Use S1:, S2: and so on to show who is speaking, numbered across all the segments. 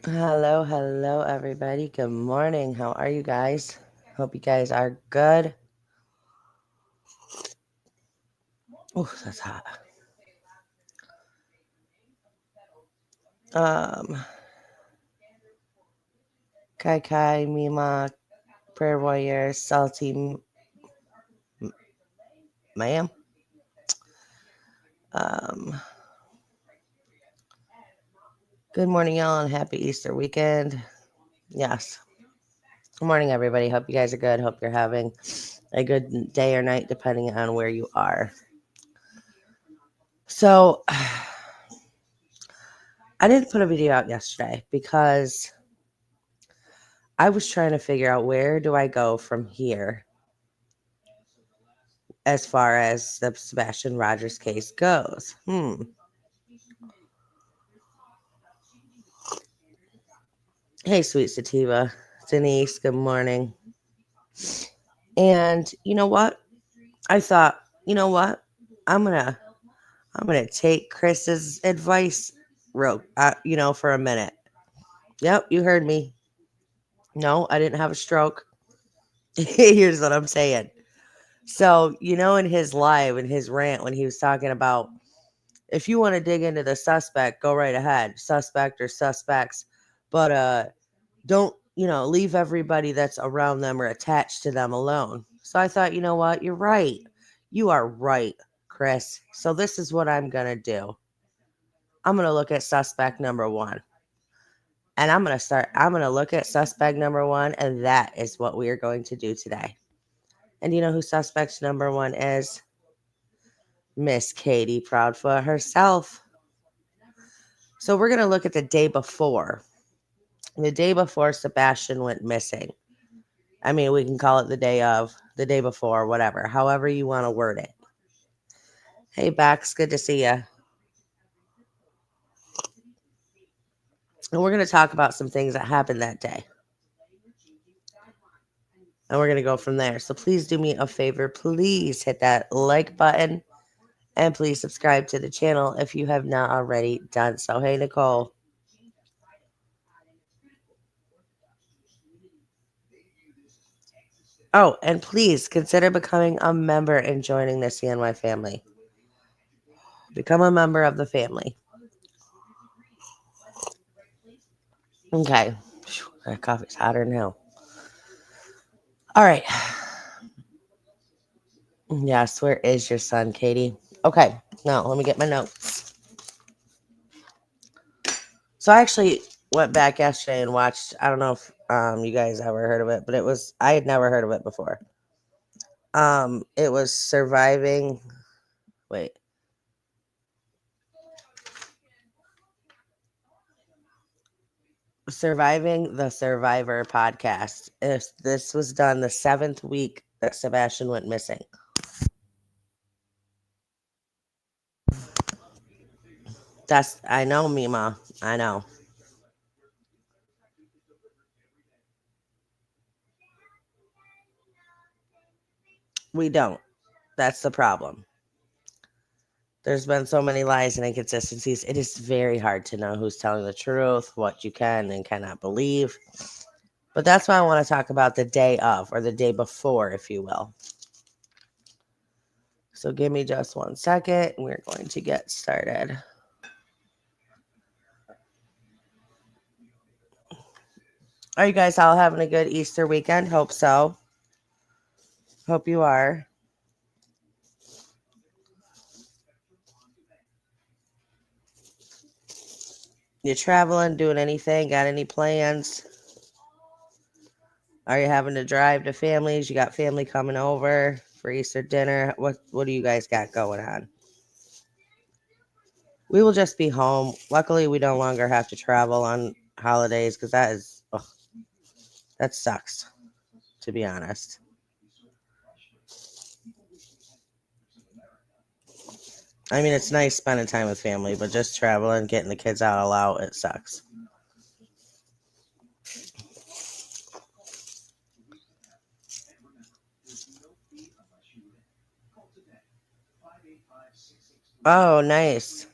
S1: Hello, everybody. Good morning. How are you guys? Hope you guys are good. Oh, that's hot. Um, Kai Kai, Mima, Prayer Warrior, Salty, Ma'am. Um, Good morning, y'all, and happy Easter weekend. Yes. Good morning, everybody. Hope you guys are good. Hope you're having a good day or night, depending on where you are. So, I didn't put a video out yesterday because I was trying to figure out where do I go from here as far as the Sebastian Rogers case goes. Hey, sweet sativa. Denise, good morning. And you know what? I thought, you know what? I'm gonna I'm gonna take Chris's advice for a minute. Yep, you heard me. No, I didn't have a stroke. Here's what I'm saying. So, in his live, in his rant, when he was talking about if you want to dig into the suspect, go right ahead, suspect or suspects, but don't leave everybody that's around them or attached to them alone. So I thought, you know what, you're right, you are right, Chris. So this is what I'm gonna do. I'm gonna look at suspect number one, and I'm gonna look at suspect number one, and that is what we are going to do today. And you know who suspect number one is? Miss Katie Proudfoot herself. So we're gonna look at the day before. The day before Sebastian went missing. I mean, we can call it the day of, the day before, whatever, however you want to word it. Hey, Bax, good to see you. And we're going to talk about some things that happened that day. And we're going to go from there. So please do me a favor. Please hit that like button. And please subscribe to the channel if you have not already done so. Hey, Nicole. Oh, and please consider becoming a member and joining the CNY family. Become a member of the family. Okay. That coffee's hotter now. All right. Yes, where is your son, Katie? Okay, now let me get my notes. So I actually went back yesterday and watched. I don't know if you guys ever heard of it, but I had never heard of it before. It was surviving. Wait, surviving the Survivor podcast. This was done the 7th week that Sebastian went missing. I know, Mima. I know. We don't. That's the problem. There's been so many lies and inconsistencies. It is very hard to know who's telling the truth, what you can and cannot believe. But that's why I want to talk about the day of, or the day before, if you will. So give me just 1 second. We're going to get started. Are you guys all having a good Easter weekend? Hope so. Hope you are. You traveling, doing anything? Got any plans? Are you having to drive to families? You got family coming over for Easter dinner? What do you guys got going on? We will just be home. Luckily, we no longer have to travel on holidays because that sucks, to be honest. I mean, it's nice spending time with family, but just traveling, getting the kids out all out, it sucks. Oh, nice.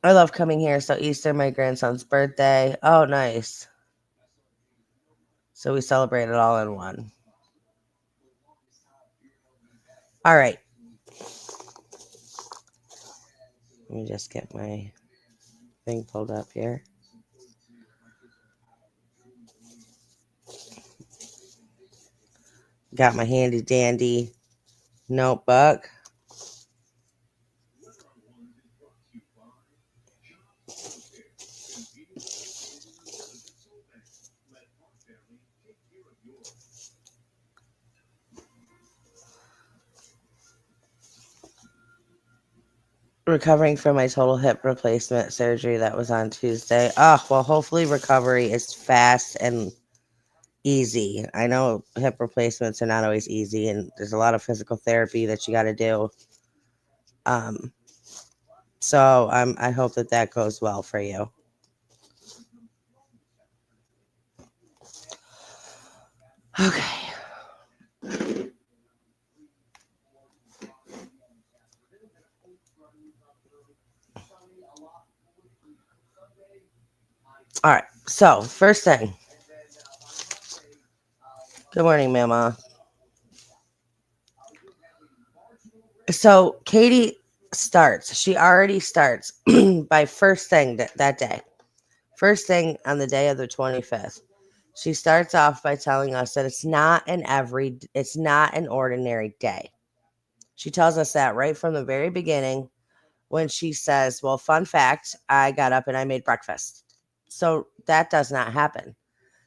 S1: I love coming here. So Easter, my grandson's birthday. Oh, nice. So we celebrate it all in one. All right. Let me just get my thing pulled up here. Got my handy dandy notebook. Recovering from my total hip replacement surgery that was on Tuesday. Oh, well, hopefully recovery is fast and easy. I know hip replacements are not always easy, and there's a lot of physical therapy that you got to do. Um, so I hope that goes well for you. Okay. All right. So first thing. Good morning, Mama. So Katie starts. She already starts by first thing that day. First thing on the day of the 25th. She starts off by telling us that it's not an ordinary day. She tells us that right from the very beginning when she says, well, fun fact, I got up and I made breakfast. So that does not happen.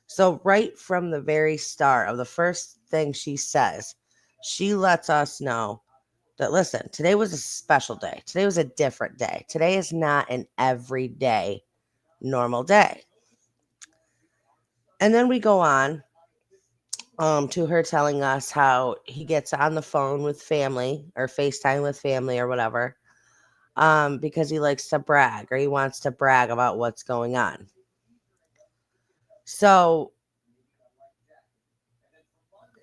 S1: So right from the very start of the first thing she says, she lets us know that, listen, today was a special day. Today was a different day. Today is not an everyday normal day. And then we go on to her telling us how he gets on the phone with family or FaceTime with family or whatever, because he likes to brag or he wants to brag about what's going on. So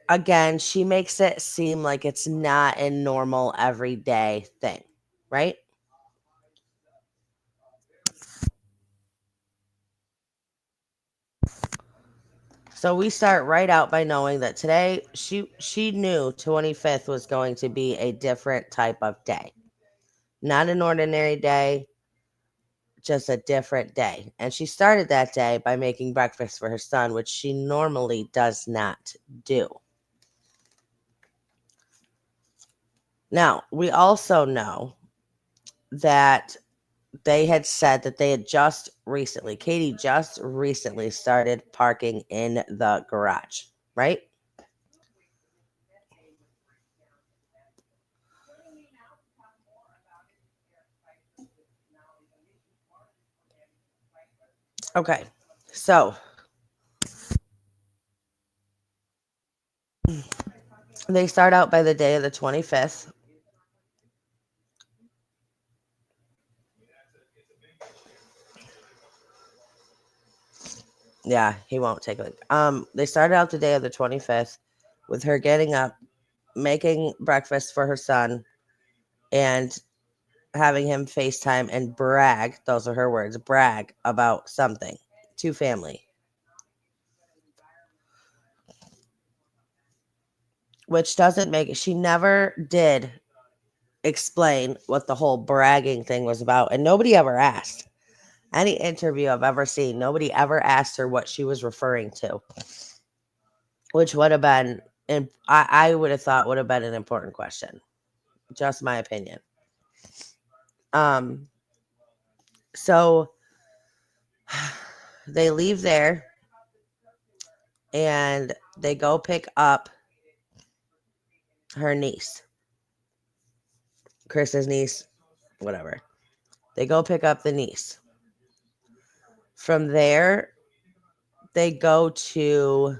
S1: again, she makes it seem like it's not a normal everyday thing, right? So we start right out by knowing that today she knew 25th was going to be a different type of day. Not an ordinary day, just a different day. And she started that day by making breakfast for her son, which she normally does not do. Now, we also know that they had said that they had Katie just recently started parking in the garage, right? Okay. So they start out by the day of the 25th. Yeah, he won't take it. They started out the day of the 25th with her getting up, making breakfast for her son, and having him FaceTime and brag, those are her words, brag about something to family. Which doesn't make it, she never did explain what the whole bragging thing was about. And nobody ever asked. Any interview I've ever seen, nobody ever asked her what she was referring to, which would have been, and I would have thought would have been an important question. Just my opinion. Um, so they leave there and they go pick up her niece, Chris's niece, whatever. They go pick up the niece. From there, they go to.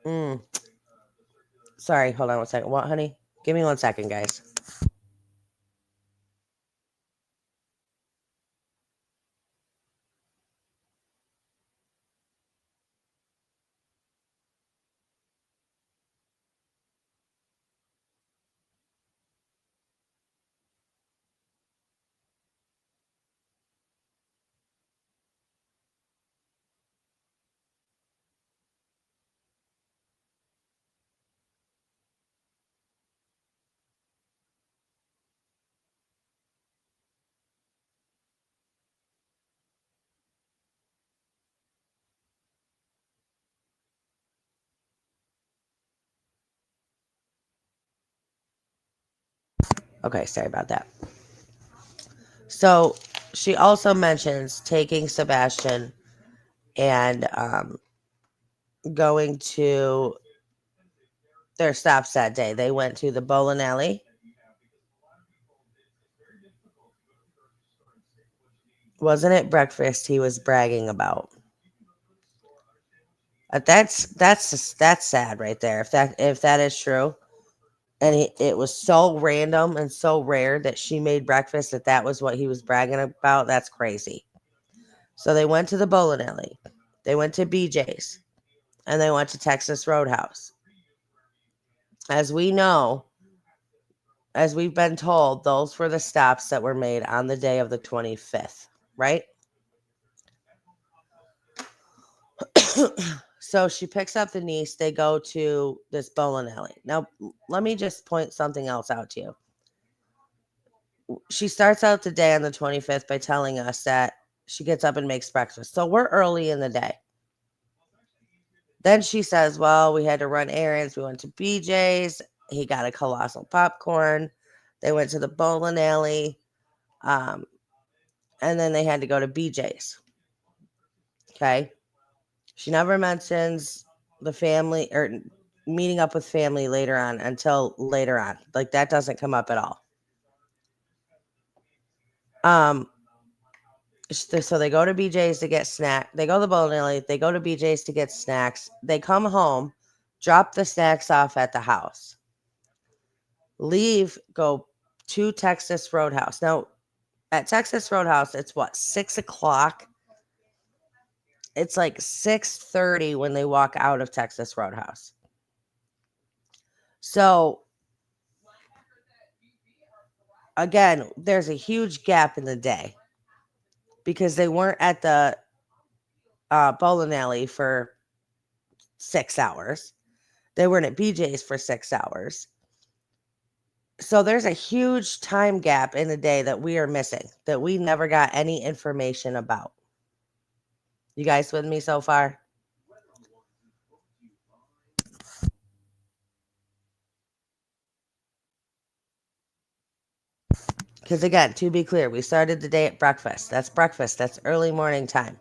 S1: Mm, sorry, hold on one second. What, honey? Give me 1 second, guys. Okay, sorry about that. So she also mentions taking Sebastian and going to their stops that day. They went to the bowling alley. Wasn't it breakfast he was bragging about? That's sad right there. If that is true, and it was so random and so rare that she made breakfast that was what he was bragging about. That's crazy. So they went to the bowling alley. They went to BJ's and they went to Texas Roadhouse. As we know, as we've been told, those were the stops that were made on the day of the 25th, right? So she picks up the niece. They go to this bowling alley. Now, let me just point something else out to you. She starts out the day on the 25th by telling us that she gets up and makes breakfast. So we're early in the day. Then she says, well, we had to run errands. We went to BJ's. He got a colossal popcorn. They went to the bowling alley. Um, and then they had to go to BJ's. Okay. She never mentions the family or meeting up with family later on until later on. Like that doesn't come up at all. Um, so they go to BJ's to get snack. They go to the bowling alley. They go to BJ's to get snacks. They come home, drop the snacks off at the house, leave, go to Texas Roadhouse. Now, at Texas Roadhouse, it's what, 6 o'clock? It's like 6:30 when they walk out of Texas Roadhouse. So again, there's a huge gap in the day because they weren't at the bowling alley for 6 hours. They weren't at BJ's for 6 hours. So there's a huge time gap in the day that we are missing, that we never got any information about. You guys with me so far? Because again, to be clear, we started the day at breakfast. That's breakfast. That's early morning time.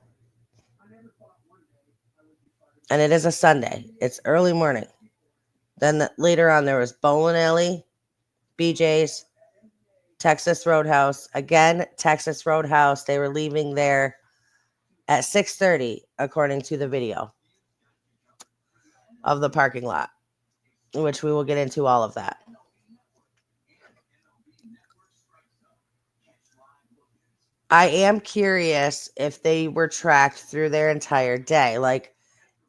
S1: And it is a Sunday. It's early morning. Then later on, there was bowling alley, BJ's, Texas Roadhouse. Again, Texas Roadhouse. They were leaving there at 6:30, according to the video of the parking lot, which we will get into all of that. I am curious if they were tracked through their entire day. Like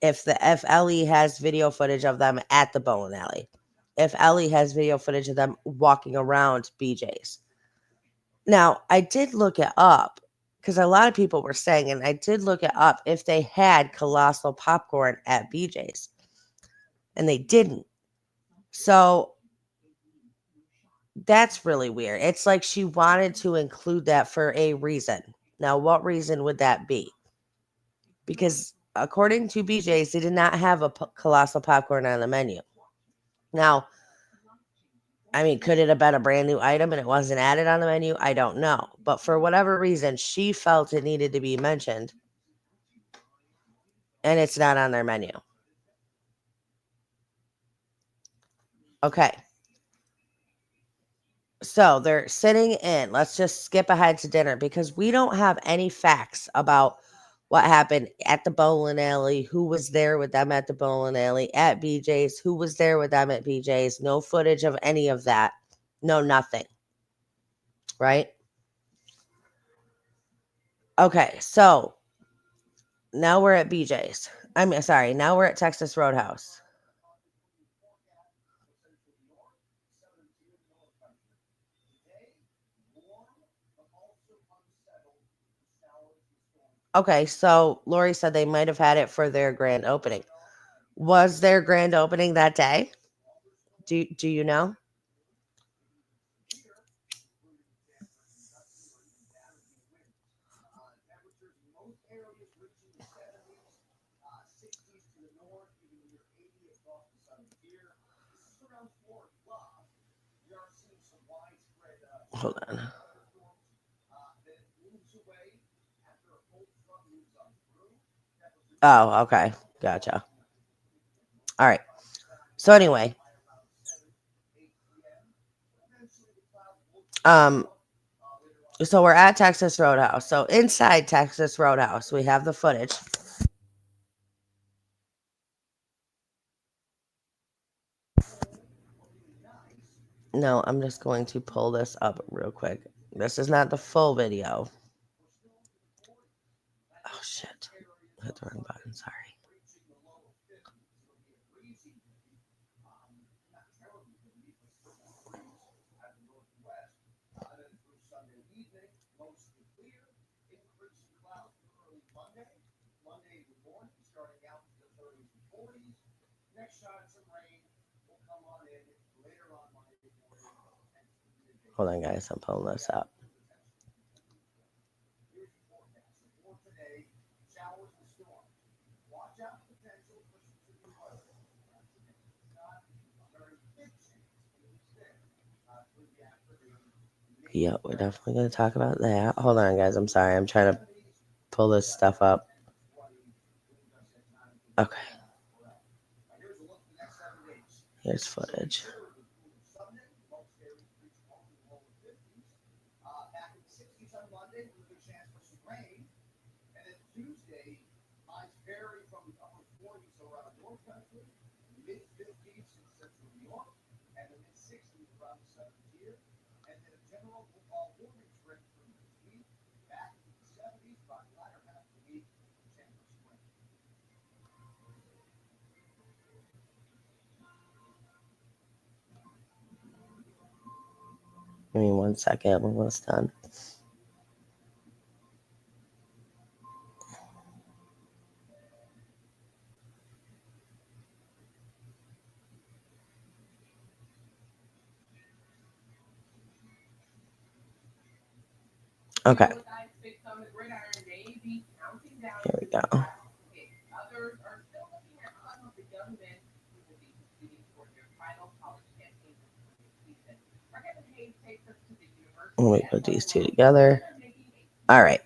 S1: if Ellie has video footage of them at the bowling alley. If Ellie has video footage of them walking around BJ's. Now, I did look it up because a lot of people were saying, and I did look it up if they had colossal popcorn at BJ's. And they didn't. So that's really weird. It's like she wanted to include that for a reason. Now, what reason would that be? Because according to BJ's, they did not have a colossal popcorn on the menu. Now, I mean, could it have been a brand new item and it wasn't added on the menu? I don't know. But for whatever reason, she felt it needed to be mentioned and it's not on their menu. Okay. So they're sitting in. Let's just skip ahead to dinner because we don't have any facts about what happened at the bowling alley, who was there with them at the bowling alley, at BJ's, who was there with them at BJ's. No footage of any of that. No, nothing. Right? Okay. So now we're at BJ's. Sorry. Now we're at Texas Roadhouse. Okay. So Lori said they might have had it for their grand opening. Was their grand opening that day? Do you know? Hold on. Oh, okay. Gotcha. All right. So anyway, um, so we're at Texas Roadhouse. So inside Texas Roadhouse, we have the footage. No, I'm just going to pull this up real quick. This is not the full video. Oh shit. Hit the wrong button, sorry. Hold on, guys. I'm pulling this up. Yeah, we're definitely going to talk about that. Hold on, guys. I'm sorry. I'm trying to pull this stuff up. Okay. Here's footage. Give me 1 second. I'm almost done. Okay. Here we go. Let me put these two together. All right.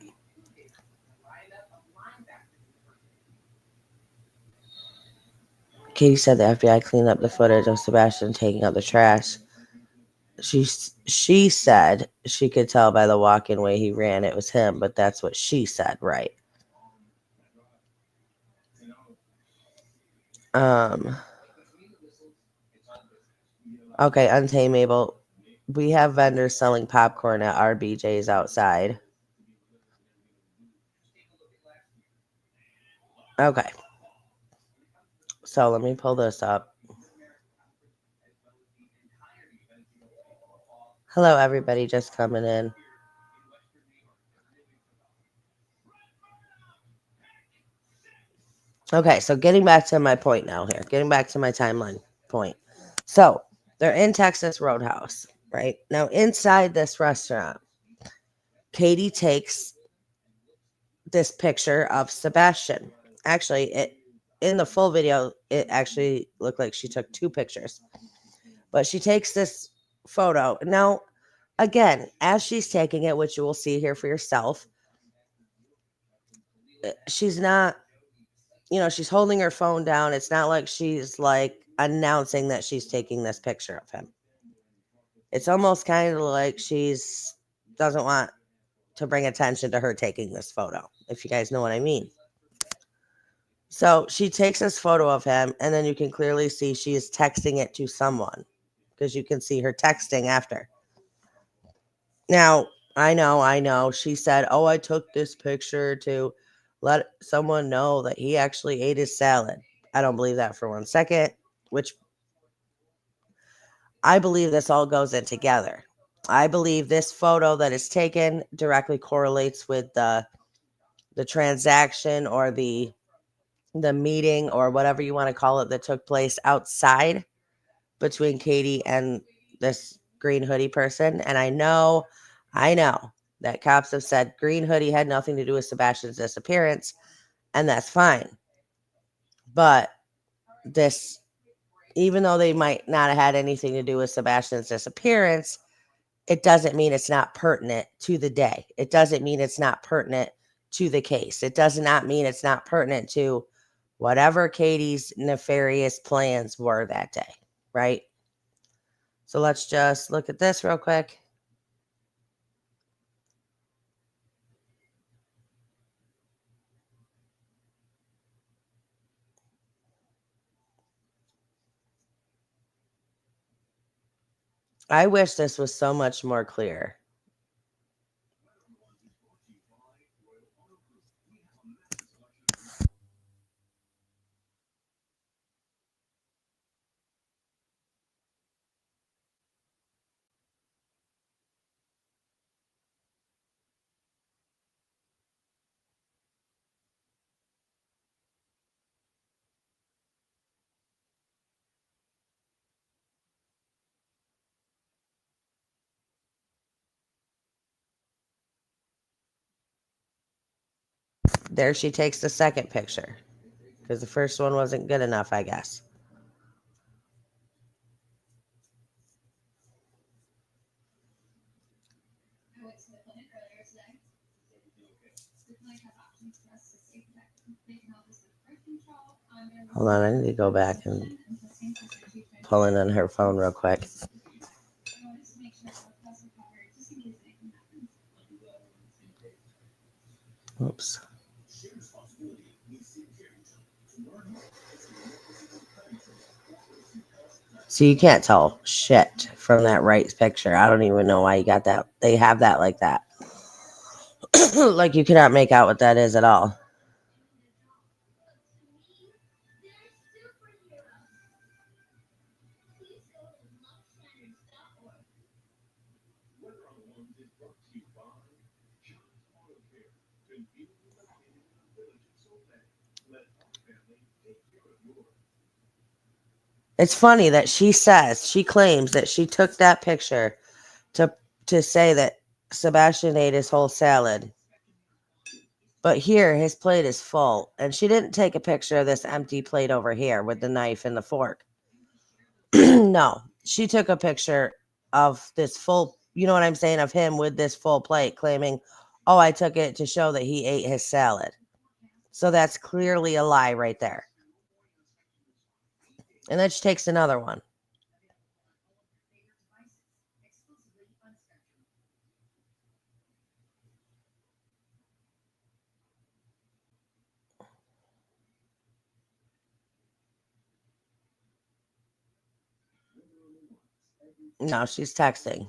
S1: Katie said the FBI cleaned up the footage of Sebastian taking out the trash. She said she could tell by the walking way he ran it was him, but that's what she said, right? Okay, Untamable. We have vendors selling popcorn at RBJ's outside. Okay. So let me pull this up. Hello, everybody just coming in. Okay, so getting back to my point now here. Getting back to my timeline point. So they're in Texas Roadhouse, right? Now, inside this restaurant, Katie takes this picture of Sebastian. Actually, it in the full video, it actually looked like she took two pictures. But she takes this photo. Now, again, as she's taking it, which you will see here for yourself, she's not, she's holding her phone down. It's not like she's like announcing that she's taking this picture of him. It's almost kind of like she's doesn't want to bring attention to her taking this photo, if you guys know what I mean. So she takes this photo of him, and then you can clearly see she is texting it to someone because you can see her texting after. Now, I know. She said, "Oh, I took this picture to let someone know that he actually ate his salad." I don't believe that for 1 second, which I believe this all goes in together. I believe this photo that is taken directly correlates with the transaction or the meeting or whatever you want to call it that took place outside between Katie and this green hoodie person. And I know that cops have said green hoodie had nothing to do with Sebastian's disappearance, and that's fine. But this, even though they might not have had anything to do with Sebastian's disappearance, It doesn't mean it's not pertinent to the day. It doesn't mean it's not pertinent to the case. It does not mean it's not pertinent to whatever Katie's nefarious plans were that day, right? So let's just look at this real quick. I wish this was so much more clear. There she takes the second picture because the first one wasn't good enough, I guess. Hold on, I need to go back and pull in on her phone real quick. Oops. So you can't tell shit from that right picture. I don't even know why you got that. They have that like that. Like you cannot make out what that is at all. It's funny that she claims that she took that picture to say that Sebastian ate his whole salad. But here his plate is full and she didn't take a picture of this empty plate over here with the knife and the fork. No, she took a picture of this full, you know what I'm saying, of him with this full plate claiming, "Oh, I took it to show that he ate his salad." So that's clearly a lie right there. And then she takes another one. No, she's texting.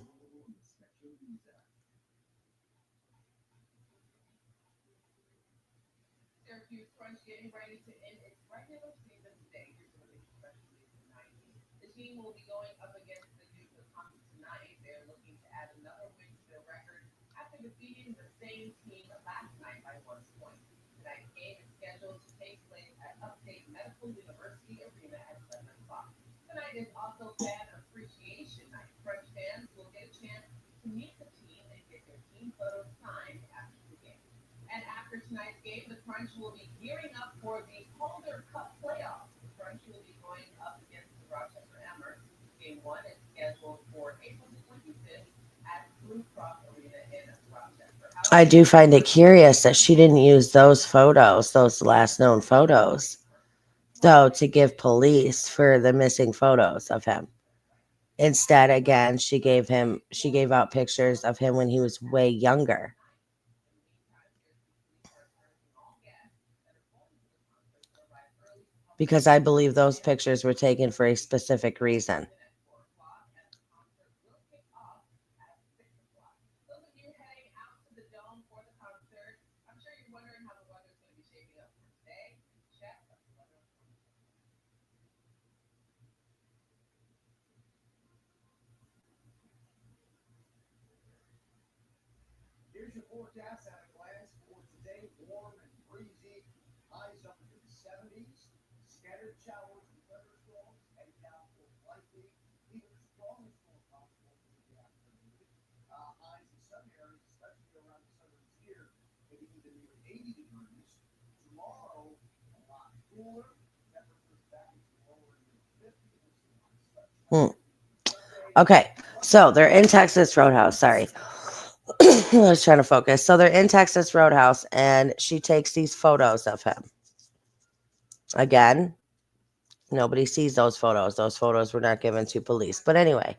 S1: I do find it curious that she didn't use those photos, those last known photos, though, to give police for the missing photos of him. Instead, again, she gave out pictures of him when he was way younger. Because I believe those pictures were taken for a specific reason. Hmm. Okay, so they're in Texas Roadhouse. Sorry. I was trying to focus. So they're in Texas Roadhouse, and she takes these photos of him. Again, nobody sees those photos. Those photos were not given to police. But anyway,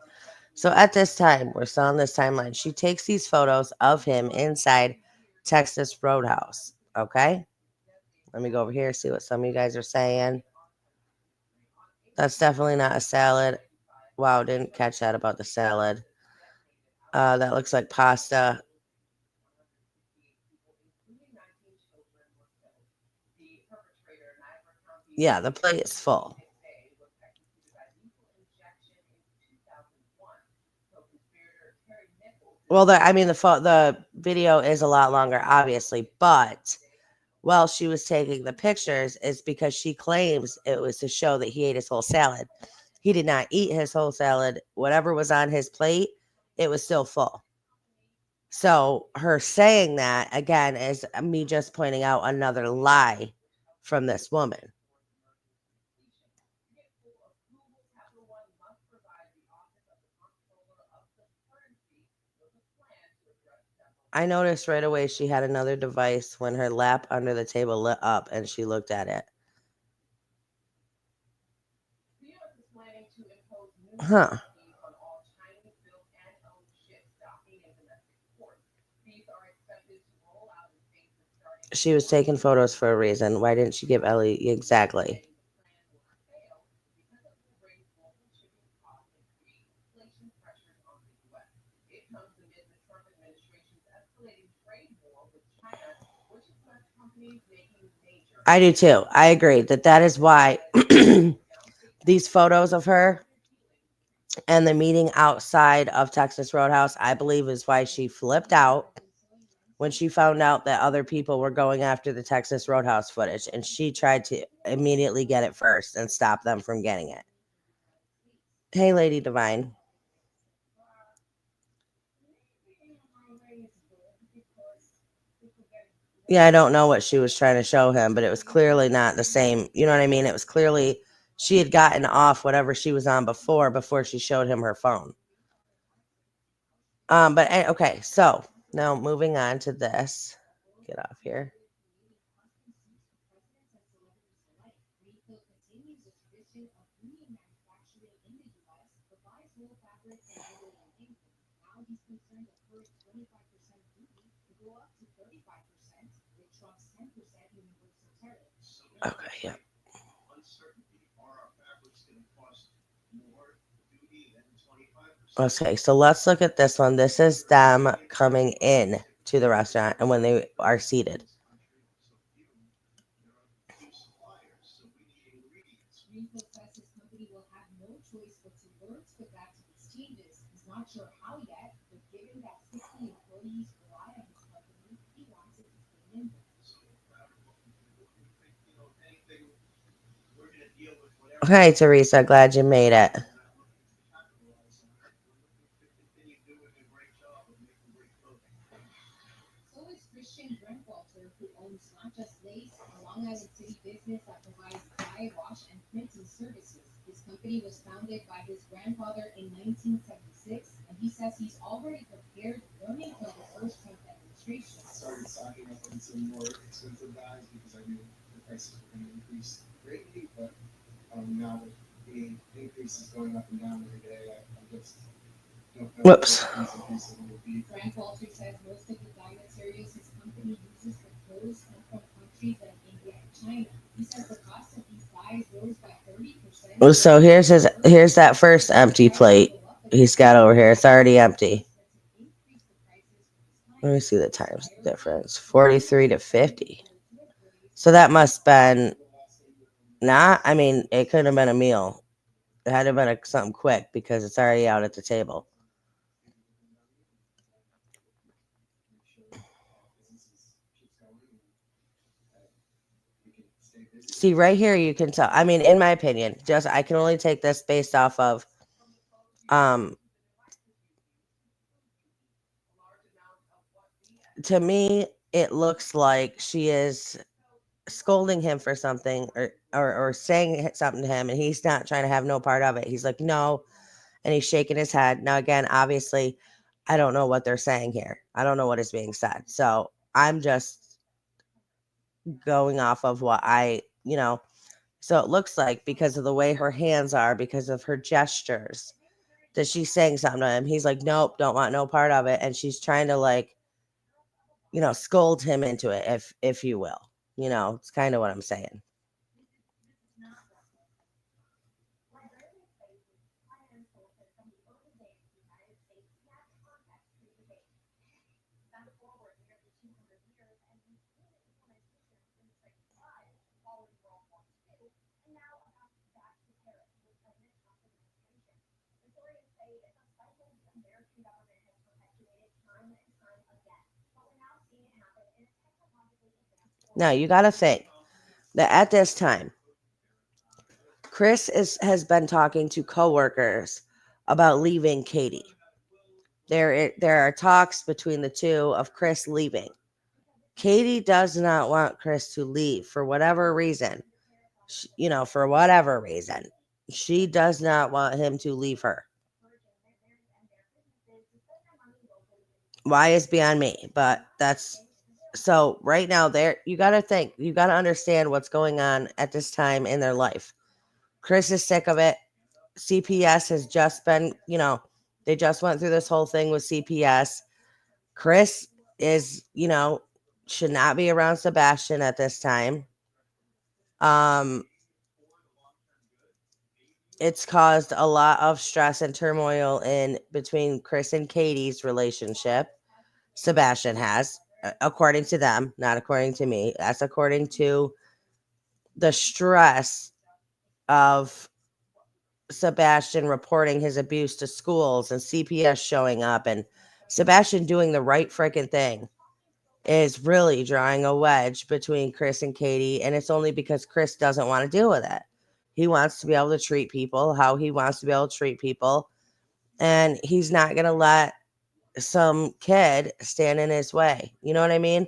S1: so at this time, we're still on this timeline. She takes these photos of him inside Texas Roadhouse. Okay, let me go over here, see what some of you guys are saying. That's definitely not a salad. Wow, didn't catch that about the salad. That looks like pasta. Yeah, the plate is full. Well, the video is a lot longer, obviously, but while she was taking the pictures, is because she claims it was to show that he ate his whole salad. He did not eat his whole salad. Whatever was on his plate, it was still full. So her saying that again is me just pointing out another lie from this woman. I noticed right away she had another device when her lap under the table lit up and she looked at it. Huh. She was taking photos for a reason. Why didn't she give Ellie exactly? I do too. I agree that is why these photos of her and the meeting outside of Texas Roadhouse, I believe, is why she flipped out when she found out that other people were going after the Texas Roadhouse footage, and she tried to immediately get it first and stop them from getting it. Hey, Lady Divine. Yeah, I don't know what she was trying to show him, but it was clearly not the same. You know what I mean? It was clearly she had gotten off whatever she was on before she showed him her phone. Okay, so now moving on to this. Get off here. Okay, yeah. Okay, so let's look at this one. This is them coming in to the restaurant and when they are seated. Hi, Teresa. Glad you made it. Whoops. So here's that first empty plate he's got over here. It's already empty. Let me see the times difference. 43 to 50. So that must have been not, I mean, it could have been a meal. It had to have been something quick because it's already out at the table. See, right here you can tell. I mean, in my opinion, just I can only take this based off of um to me it looks like she is scolding him for something or saying something to him and he's not trying to have no part of it. He's like, "No, and he's shaking his head. Now, again, obviously, I don't know what they're saying here. I don't know what is being said. So I'm just going off of what so it looks like because of the way her hands are, because of her gestures, that she's saying something to him. He's like, nope, don't want no part of it. And she's trying to scold him into it, if you will. It's kind of what I'm saying. Now you got to think that at this time, Chris has been talking to coworkers about leaving Katie. There are talks between the two of Chris leaving. Katie does not want Chris to leave for whatever reason. For whatever reason, she does not want him to leave her. Why is beyond me, but that's so right now. There, you got to think, you got to understand what's going on at this time in their life. Chris is sick of it. CPS has just been, they just went through this whole thing with CPS. Chris is, should not be around Sebastian at this time. Um, it's caused a lot of stress and turmoil in between Chris and Katie's relationship. Sebastian has, according to them, not according to me. That's according to the stress of Sebastian reporting his abuse to schools and CPS showing up, and Sebastian doing the right freaking thing is really drawing a wedge between Chris and Katie. And it's only because Chris doesn't want to deal with it. He wants to be able to treat people how he wants to be able to treat people. And he's not going to let some kid stand in his way. You know what I mean?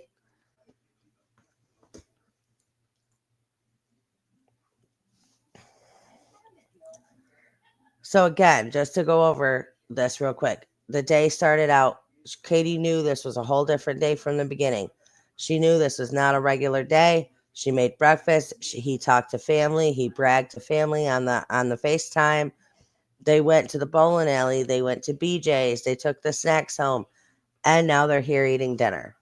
S1: So again, just to go over this real quick, the day started out. Katie knew this was a whole different day from the beginning. She knew this was not a regular day. She made breakfast. He talked to family. He bragged to family on the FaceTime. They went to the bowling alley. They went to BJ's. They took the snacks home, and now they're here eating dinner.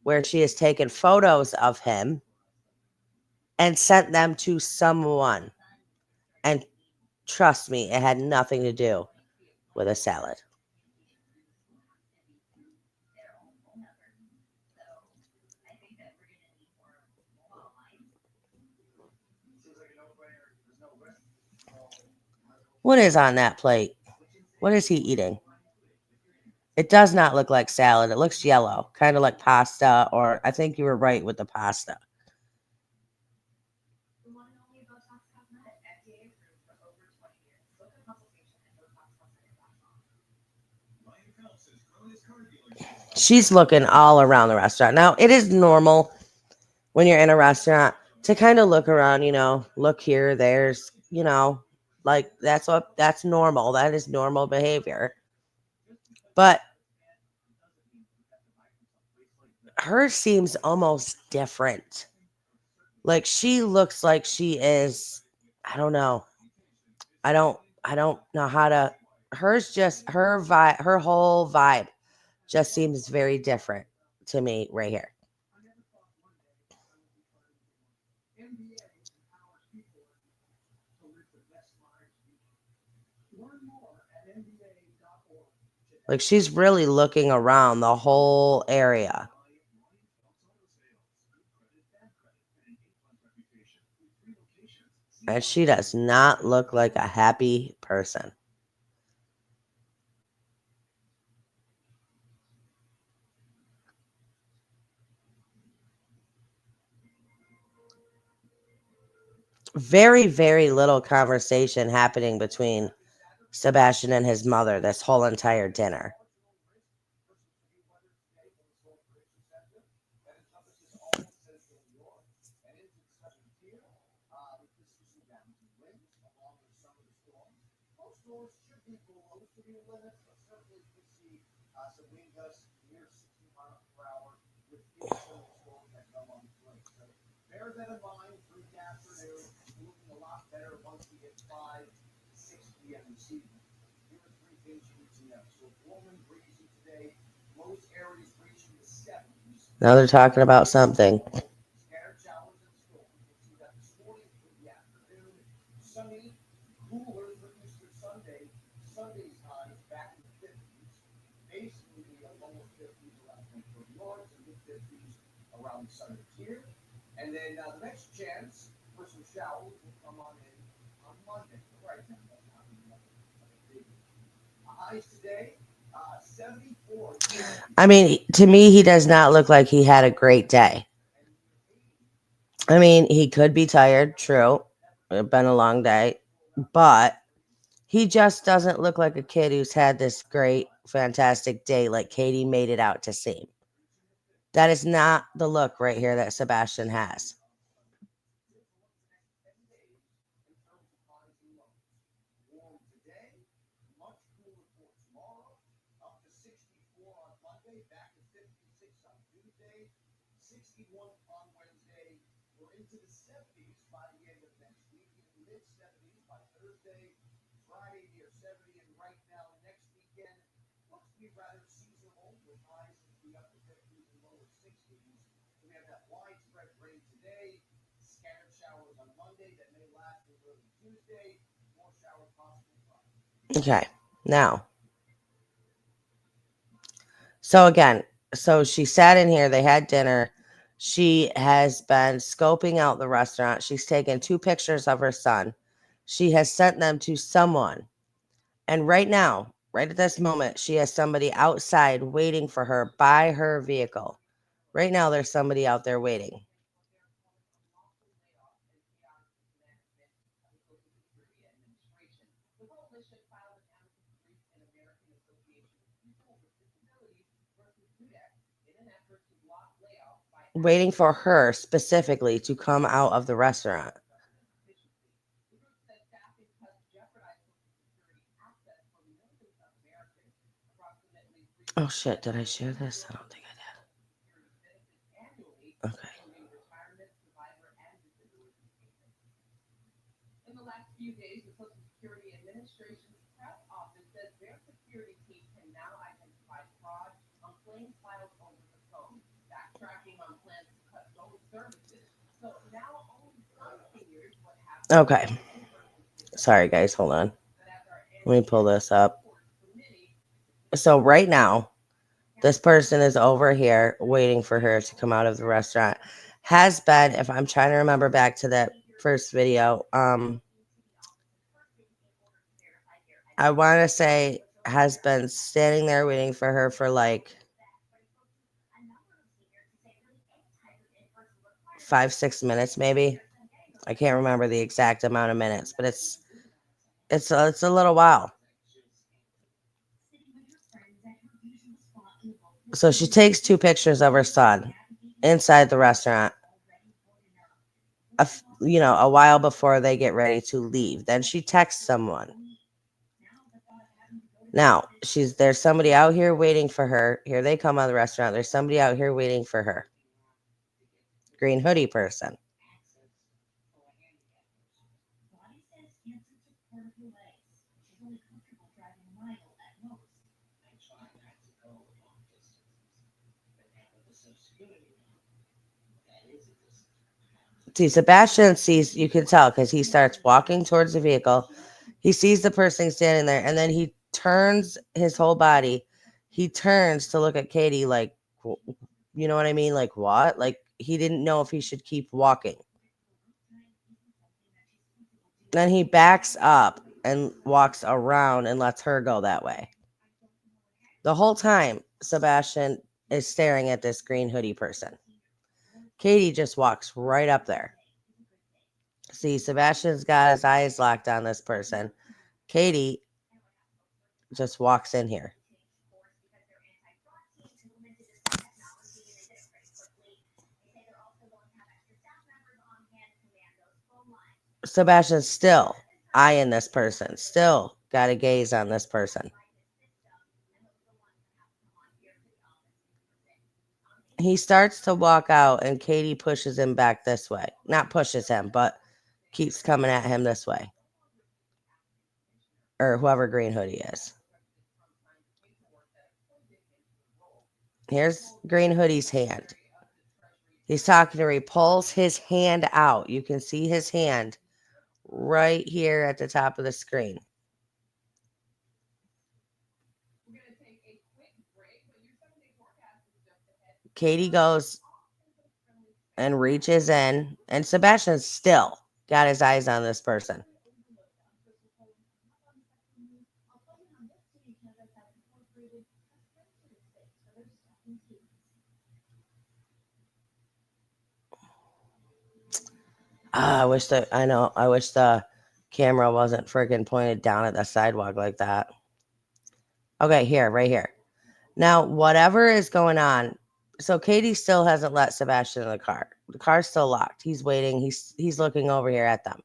S1: Where she has taken photos of him and sent them to someone, and trust me, it had nothing to do with a salad. What is on that plate? What is he eating? It does not look like salad. It looks yellow, kind of like pasta, or I think you were right with the pasta. She's looking all around the restaurant. Now, it is normal when you're in a restaurant to kind of look around, look here, there's, like that's normal. That is normal behavior. But hers seems almost different. Like she looks like she is, I don't know. I don't know how to hers just her vibe, her whole vibe just seems very different to me right here. Like she's really looking around the whole area. And she does not look like a happy person. Very, very little conversation happening between Sebastian and his mother this whole entire dinner. Now they're talking about something. I mean, to me, he does not look like he had a great day. I mean, he could be tired, true. It's been a long day, but he just doesn't look like a kid who's had this great, fantastic day like Katie made it out to seem. That is not the look right here that Sebastian has. Okay, now, so again, so she sat in here, they had dinner. She has been scoping out the restaurant. She's taken 2 pictures of her son. She has sent them to someone. And right now, right at this moment, she has somebody outside waiting for her by her vehicle. Right now, there's somebody out there waiting. Waiting for her specifically to come out of the restaurant. Oh shit, did I share this? I don't think I did. Okay. Okay. Sorry guys, hold on. Let me pull this up. So right now, this person is over here waiting for her to come out of the restaurant. Has been, if I'm trying to remember back to that first video, I want to say has been standing there waiting for her for like 5, 6 minutes, maybe. I can't remember the exact amount of minutes, but it's a little while. So she takes 2 pictures of her son inside the restaurant, a while before they get ready to leave. Then she texts someone. Now there's somebody out here waiting for her. Here they come out of the restaurant. There's somebody out here waiting for her. Green hoodie person. See, Sebastian sees, you can tell because he starts walking towards the vehicle. He sees the person standing there, and then he turns his whole body. He turns to look at Katie like, you know what I mean? Like, what? Like, he didn't know if he should keep walking. Then he backs up and walks around and lets her go that way. The whole time, Sebastian is staring at this green hoodie person. Katie just walks right up there. See, Sebastian's got his eyes locked on this person. Katie just walks in here. Sebastian's still eyeing this person, still got a gaze on this person. He starts to walk out, and Katie pushes him back this way. Not pushes him, but keeps coming at him this way. Or whoever Green Hoodie is. Here's Green Hoodie's hand. He's talking to her. He pulls his hand out. You can see his hand right here at the top of the screen. Katie goes and reaches in, and Sebastian's still got his eyes on this person. I wish the camera wasn't freaking pointed down at the sidewalk like that. Okay, here, right here. Now, whatever is going on, so Katie still hasn't let Sebastian in the car. The car's still locked. He's waiting. He's looking over here at them.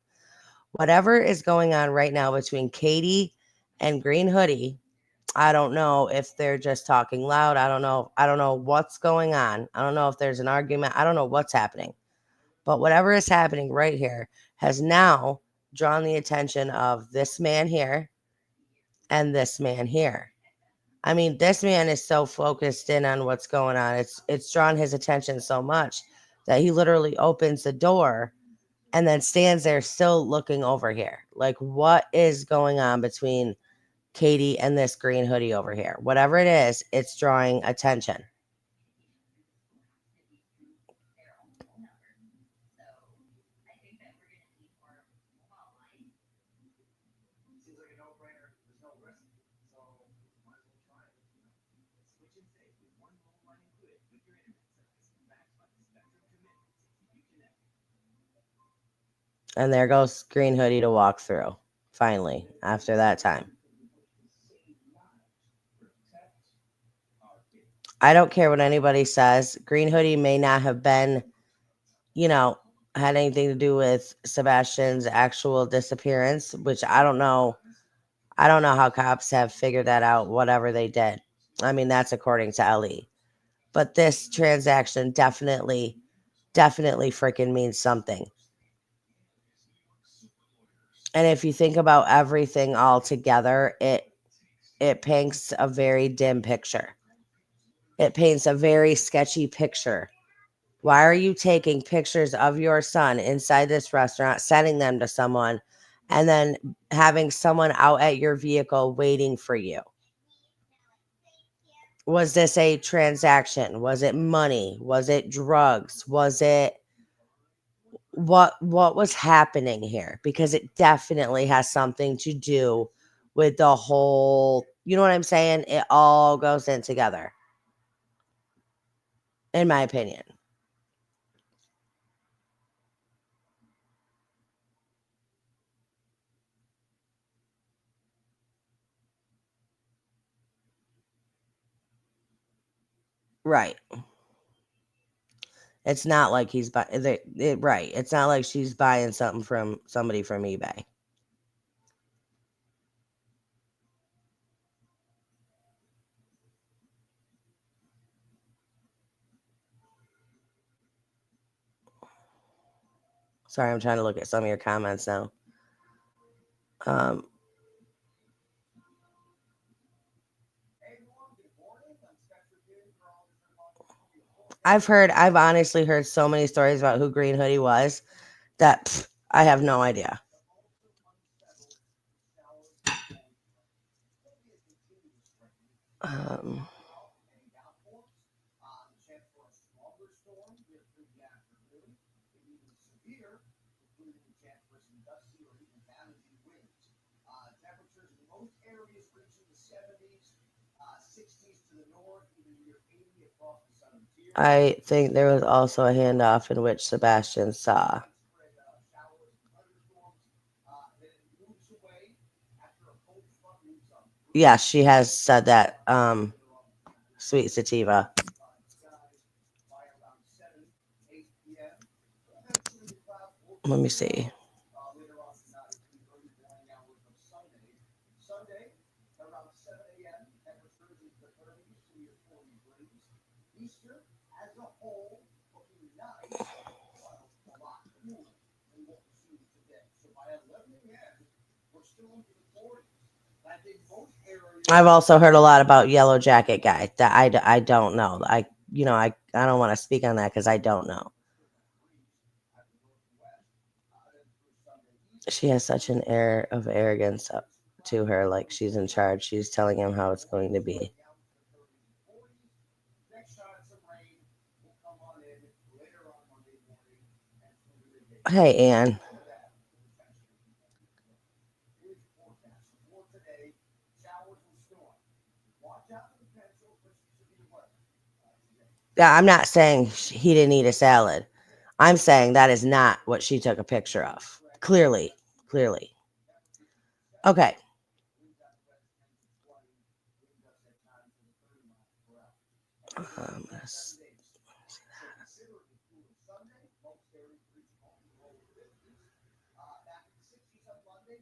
S1: Whatever is going on right now between Katie and Green Hoodie, I don't know if they're just talking loud. I don't know. I don't know what's going on. I don't know if there's an argument. I don't know what's happening. But whatever is happening right here has now drawn the attention of this man here and this man here. I mean, this man is so focused in on what's going on. It's drawn his attention so much that he literally opens the door and then stands there still looking over here. Like, what is going on between Katie and this Green Hoodie over here? Whatever it is, it's drawing attention. And there goes Green Hoodie to walk through. Finally, after that time. I don't care what anybody says. Green Hoodie may not have been, you know, had anything to do with Sebastian's actual disappearance, which I don't know. I don't know how cops have figured that out, whatever they did. I mean, that's according to Ellie. But this transaction definitely freaking means something. And if you think about everything all together, it paints a very dim picture. It paints a very sketchy picture. Why are you taking pictures of your son inside this restaurant, sending them to someone, and then having someone out at your vehicle waiting for you? Was this a transaction? Was it money? Was it drugs? Was it what was happening here? Because it definitely has something to do with the whole, you know what I'm saying? It all goes in together, in my opinion. Right. It's not like he's right. It's not like she's buying something from somebody from eBay. Sorry, I'm trying to look at some of your comments now. Um, I've honestly heard so many stories about who Green Hoodie was that I have no idea. Um, I think there was also a handoff in which Sebastian saw. Yes, she has said that. Sweet sativa. Let me see. I've also heard a lot about Yellow Jacket guy that I don't know. I don't want to speak on that because I don't know. She has such an air of arrogance up to her, like she's in charge. She's telling him how it's going to be. Hey, Anne. Yeah, I'm not saying he didn't eat a salad. I'm saying that is not what she took a picture of. Clearly, clearly. Okay. Let's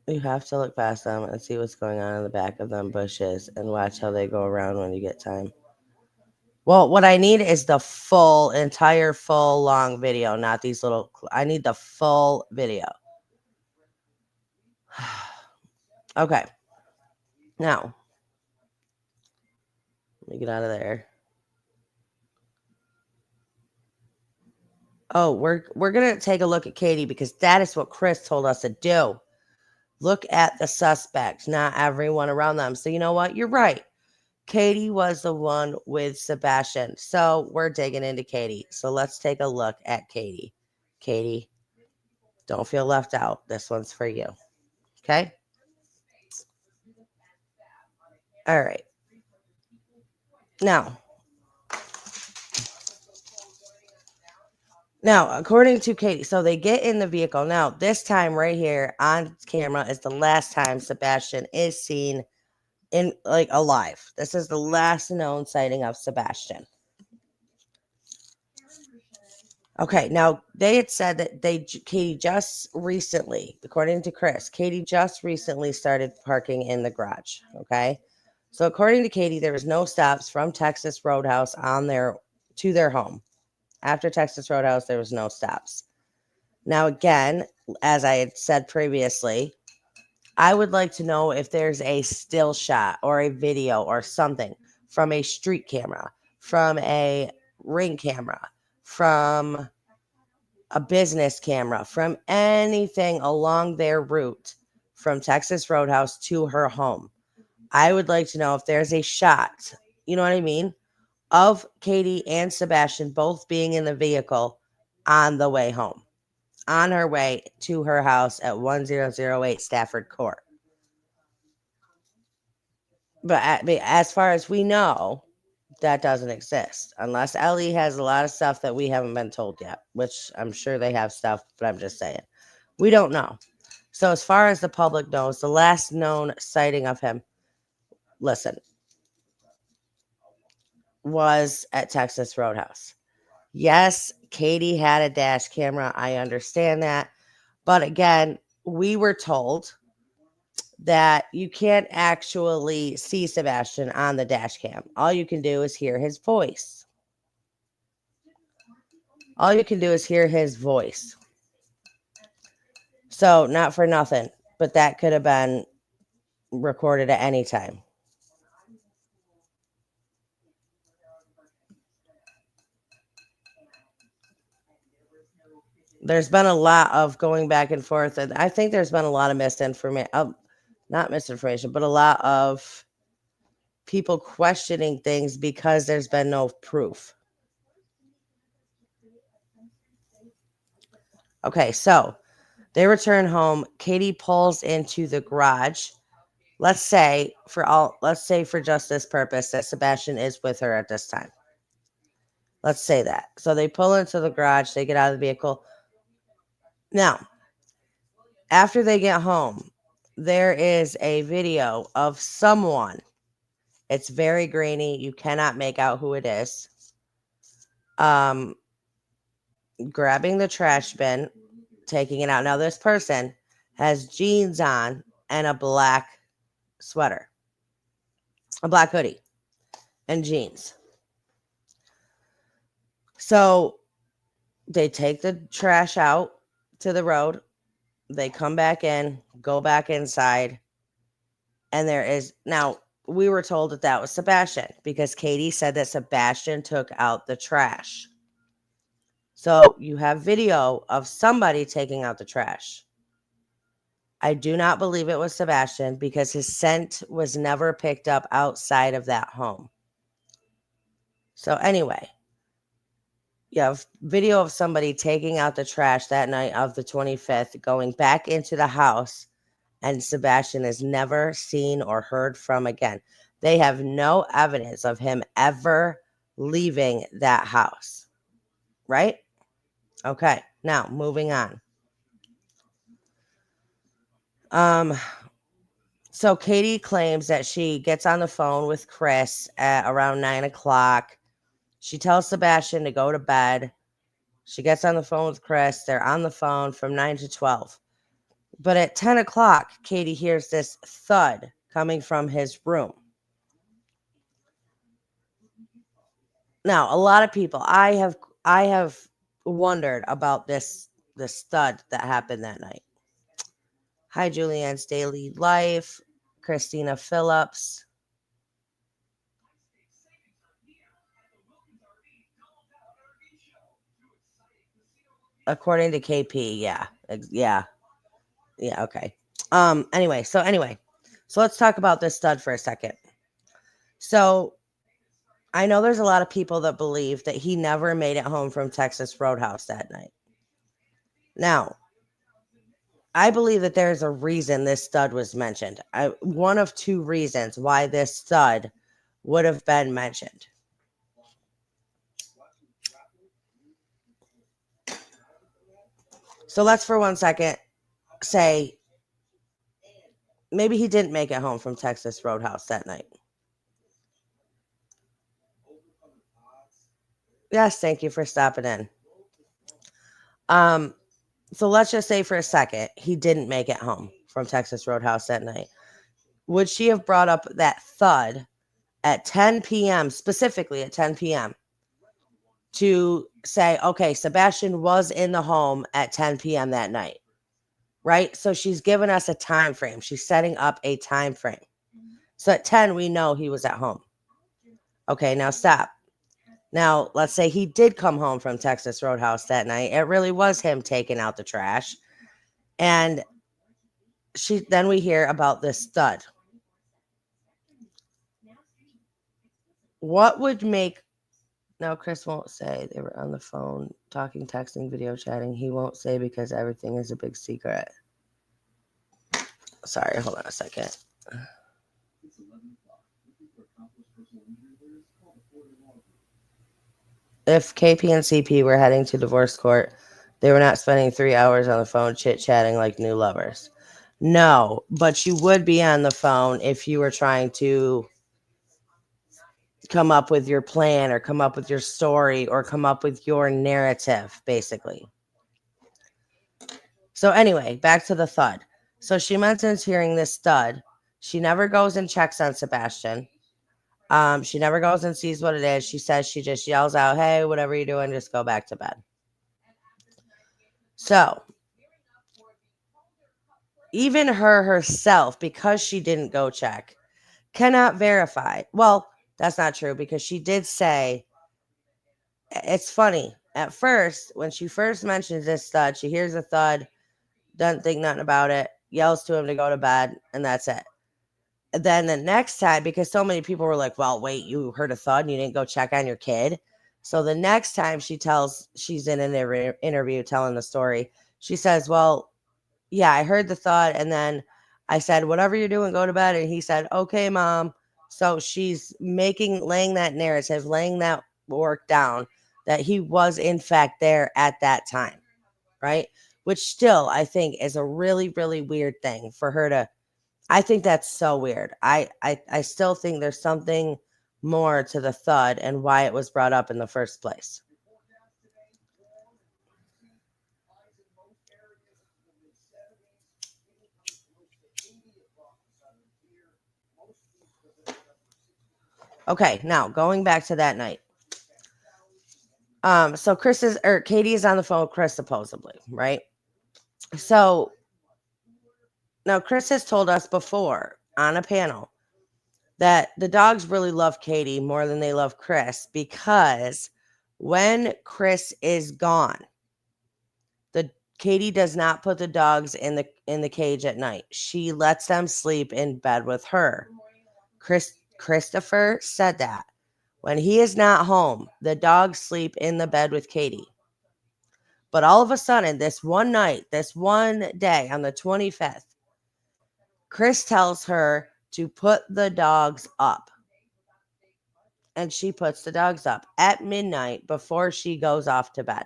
S1: You have to look past them and see what's going on in the back of them bushes and watch how they go around when you get time. Well, what I need is the full, entire, full, long video, not these little. I need the full video. Okay. Now, let me get out of there. Oh, we're gonna take a look at Katie because that is what Chris told us to do. Look at the suspects, not everyone around them. So you know what? You're right. Katie was the one with Sebastian. So we're digging into Katie. So let's take a look at Katie. Katie, don't feel left out. This one's for you. Okay? All right. Now, according to Katie, so they get in the vehicle. Now, this time right here on camera is the last time Sebastian is seen in like alive. This is the last known sighting of Sebastian. Okay, now they had said that Katie just recently, according to Chris, Katie just recently started parking in the garage. Okay, so according to Katie, there was no stops from Texas Roadhouse on their to their home. After Texas Roadhouse, there was no stops. Now, again, as I had said previously, I would like to know if there's a still shot or a video or something from a street camera, from a ring camera, from a business camera, from anything along their route from Texas Roadhouse to her home. I would like to know if there's a shot, you know what I mean, of Katie and Sebastian both being in the vehicle on the way home, on her way to her house at 1008 Stafford Court. But as far as we know, that doesn't exist unless Ellie has a lot of stuff that we haven't been told yet, which I'm sure they have stuff, but I'm just saying. We don't know. So, as far as the public knows, the last known sighting of him, listen, was at Texas Roadhouse. Yes, Katie had a dash camera. I understand that. But again, we were told that you can't actually see Sebastian on the dash cam. All you can do is hear his voice. All you can do is hear his voice. So, not for nothing, but that could have been recorded at any time. There's been a lot of going back and forth, and I think there's been a lot of misinformation, not misinformation, but a lot of people questioning things because there's been no proof. Okay, so they return home. Katie pulls into the garage. Let's say for just this purpose that Sebastian is with her at this time. Let's say that. So they pull into the garage, they get out of the vehicle. Now, after they get home, there is a video of someone. It's very grainy. You cannot make out who it is. Grabbing the trash bin, taking it out. Now, this person has jeans on and a black sweater. a black hoodie, and jeans. So they take the trash out to the road. They come back in, go back inside, and there is now. We were told that that was Sebastian because Katie said that Sebastian took out the trash. So you have video of somebody taking out the trash. I do not believe it was Sebastian because his scent was never picked up outside of that home. So anyway, you have video of somebody taking out the trash that night of the 25th, going back into the house, and Sebastian is never seen or heard from again. They have no evidence of him ever leaving that house. Right? Okay. Now, moving on. So Katie claims that she gets on the phone with Chris at around 9 o'clock. She tells Sebastian to go to bed. She gets on the phone with Chris. They're on the phone from 9 to 12. But at 10 o'clock, Katie hears this thud coming from his room. Now, a lot of people, I have wondered about this thud that happened that night. Hi, Julianne's Daily Life, Christina Phillips. According to KP, yeah. Yeah, okay. Anyway, so let's talk about this stud for a second. So I know there's a lot of people that believe that he never made it home from Texas Roadhouse that night. Now, I believe that there's a reason this stud was mentioned. One of two reasons why this stud would have been mentioned. So let's for 1 second say maybe he didn't make it home from Texas Roadhouse that night. Yes, thank you for stopping in. So let's just say for a second he didn't make it home from Texas Roadhouse that night. Would she have brought up that thud at 10 p.m., specifically at 10 p.m., to say, okay, Sebastian was in the home at 10 p.m. that night, right? So she's given us a time frame. She's setting up a time frame. So at 10, we know he was at home. Okay, now stop. Now, let's say he did come home from Texas Roadhouse that night. It really was him taking out the trash. And then we hear about this thud. What would make... No, Chris won't say they were on the phone, talking, texting, video chatting. He won't say because everything is a big secret. Sorry, hold on a second. If KP and CP were heading to divorce court, they were not spending 3 hours on the phone chit-chatting like new lovers. No, but you would be on the phone if you were trying to come up with your plan or come up with your story or come up with your narrative, basically. So anyway, back to the thud. So she mentions hearing this thud. She never goes and checks on Sebastian. She never goes and sees what it is. She says she just yells out, hey, whatever you're doing, just go back to bed. So even her herself, because she didn't go check, cannot verify. Well, that's not true because she did say, it's funny. At first, when she first mentions this thud, she hears a thud, doesn't think nothing about it, yells to him to go to bed, and that's it. Then the next time, because so many people were like, well, wait, you heard a thud and you didn't go check on your kid. So the next time she's in an interview telling the story, she says, well, yeah, I heard the thud. And then I said, whatever you're doing, go to bed. And he said, okay, mom. So she's laying that narrative, laying that work down that he was in fact there at that time. Right. Which still, I think is a really, really weird thing for her to... I think that's so weird. I still think there's something more to the thud and why it was brought up in the first place. Okay, now going back to that night. So Katie is on the phone with Chris supposedly, right? So now Chris has told us before on a panel that the dogs really love Katie more than they love Chris because when Chris is gone, the Katie does not put the dogs in the cage at night. She lets them sleep in bed with her. Christopher said that. When he is not home, the dogs sleep in the bed with Katie. But all of a sudden, this one night, this one day on the 25th, Chris tells her to put the dogs up. And she puts the dogs up at midnight before she goes off to bed.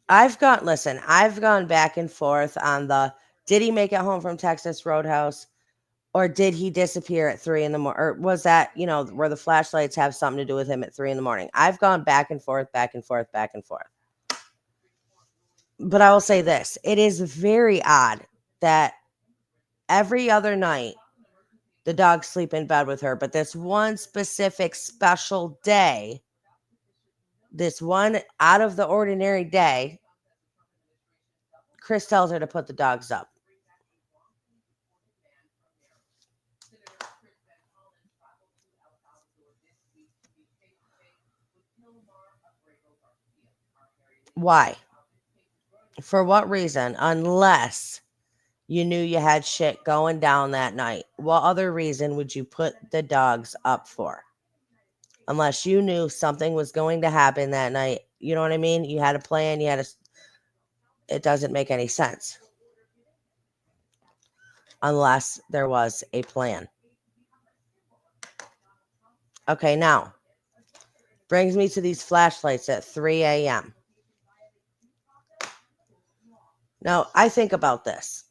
S1: I've gone back and forth on did he make it home from Texas Roadhouse or did he disappear at 3 in the morning? Or was that, where the flashlights have something to do with him at 3 in the morning? I've gone back and forth, back and forth, back and forth. But I will say this, it is very odd that every other night the dogs sleep in bed with her, but this one specific special day, this one out of the ordinary day, Chris tells her to put the dogs up. Why? For what reason? Unless you knew you had shit going down that night. What other reason would you put the dogs up for? Unless you knew something was going to happen that night. You know what I mean? You had a plan, it doesn't make any sense. Unless there was a plan. Okay, now brings me to these flashlights at 3 a.m. Now, I think about this.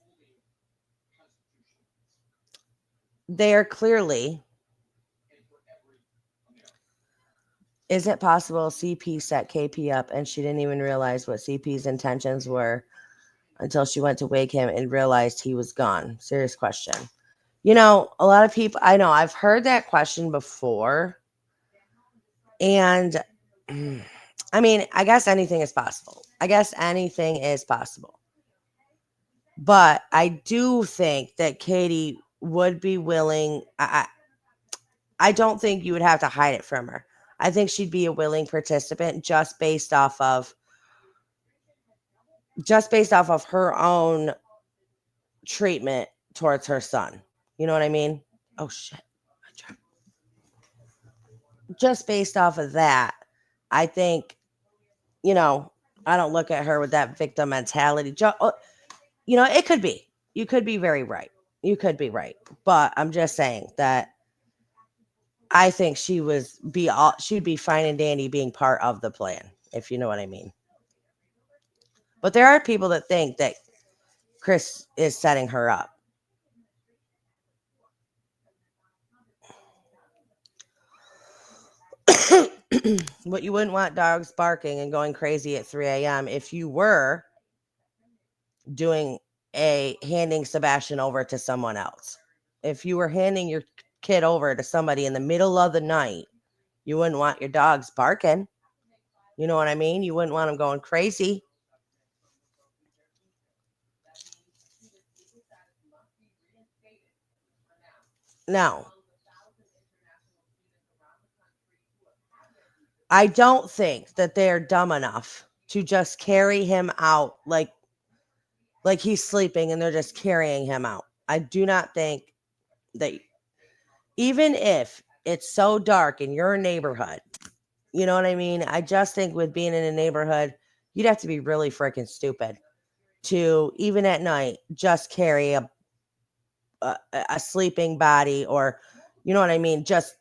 S1: They are clearly, is it possible CP set KP up and she didn't even realize what CP's intentions were until she went to wake him and realized he was gone? Serious question. A lot of people, I know, I've heard that question before. And I mean, I guess anything is possible. But I do think that Katie would be willing. I don't think you would have to hide it from her. I think she'd be a willing participant just based off of her own treatment towards her son. You know what I mean? Oh shit. Just based off of that, I think, I don't look at her with that victim mentality. It could be. You could be very right. You could be right. But I'm just saying that I think she'd be fine and dandy being part of the plan, if you know what I mean. But there are people that think that Chris is setting her up. But you wouldn't want dogs barking and going crazy at 3 a.m. if you were handing Sebastian over to someone else. If you were handing your kid over to somebody in the middle of the night, you wouldn't want your dogs barking. You know what I mean? You wouldn't want them going crazy. Now, I don't think that they're dumb enough to just carry him out like he's sleeping and they're just carrying him out. I do not think that, even if it's so dark in your neighborhood, you know what I mean? I just think with being in a neighborhood, you'd have to be really freaking stupid to, even at night, just carry a sleeping body, or you know what I mean, just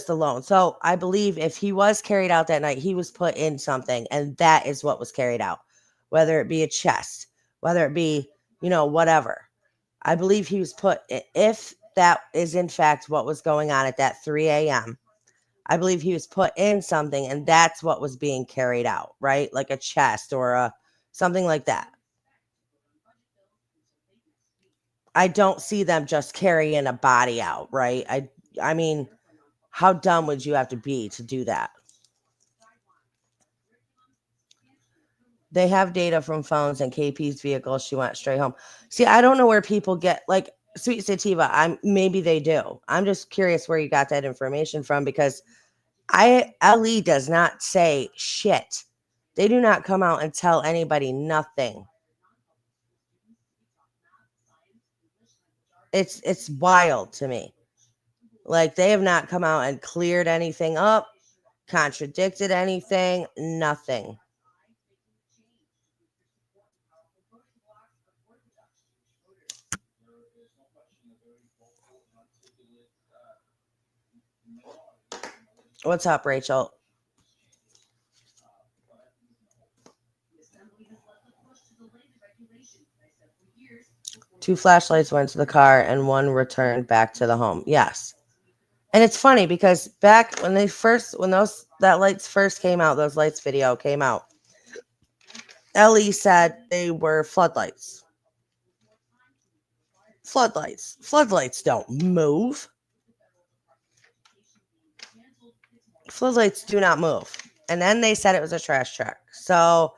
S1: alone. So I believe if he was carried out that night, he was put in something, and that is what was carried out, whether it be a chest, whether it be, whatever. I believe he was put, if that is in fact what was going on at that 3 a.m., I believe he was put in something, and that's what was being carried out, right? Like a chest or something like that. I don't see them just carrying a body out, right? I mean, how dumb would you have to be to do that? They have data from phones and KP's vehicle. She went straight home. See, I don't know where people get like Sweet Sativa. Maybe they do. I'm just curious where you got that information from because LE does not say shit. They do not come out and tell anybody nothing. It's wild to me. Like they have not come out and cleared anything up, contradicted anything, nothing. What's up, Rachel? Two flashlights went to the car and one returned back to the home. Yes. And it's funny because back when those that lights first came out, those lights video came out, Ellie said they were floodlights. Floodlights don't move. Floodlights do not move. And then they said it was a trash truck. So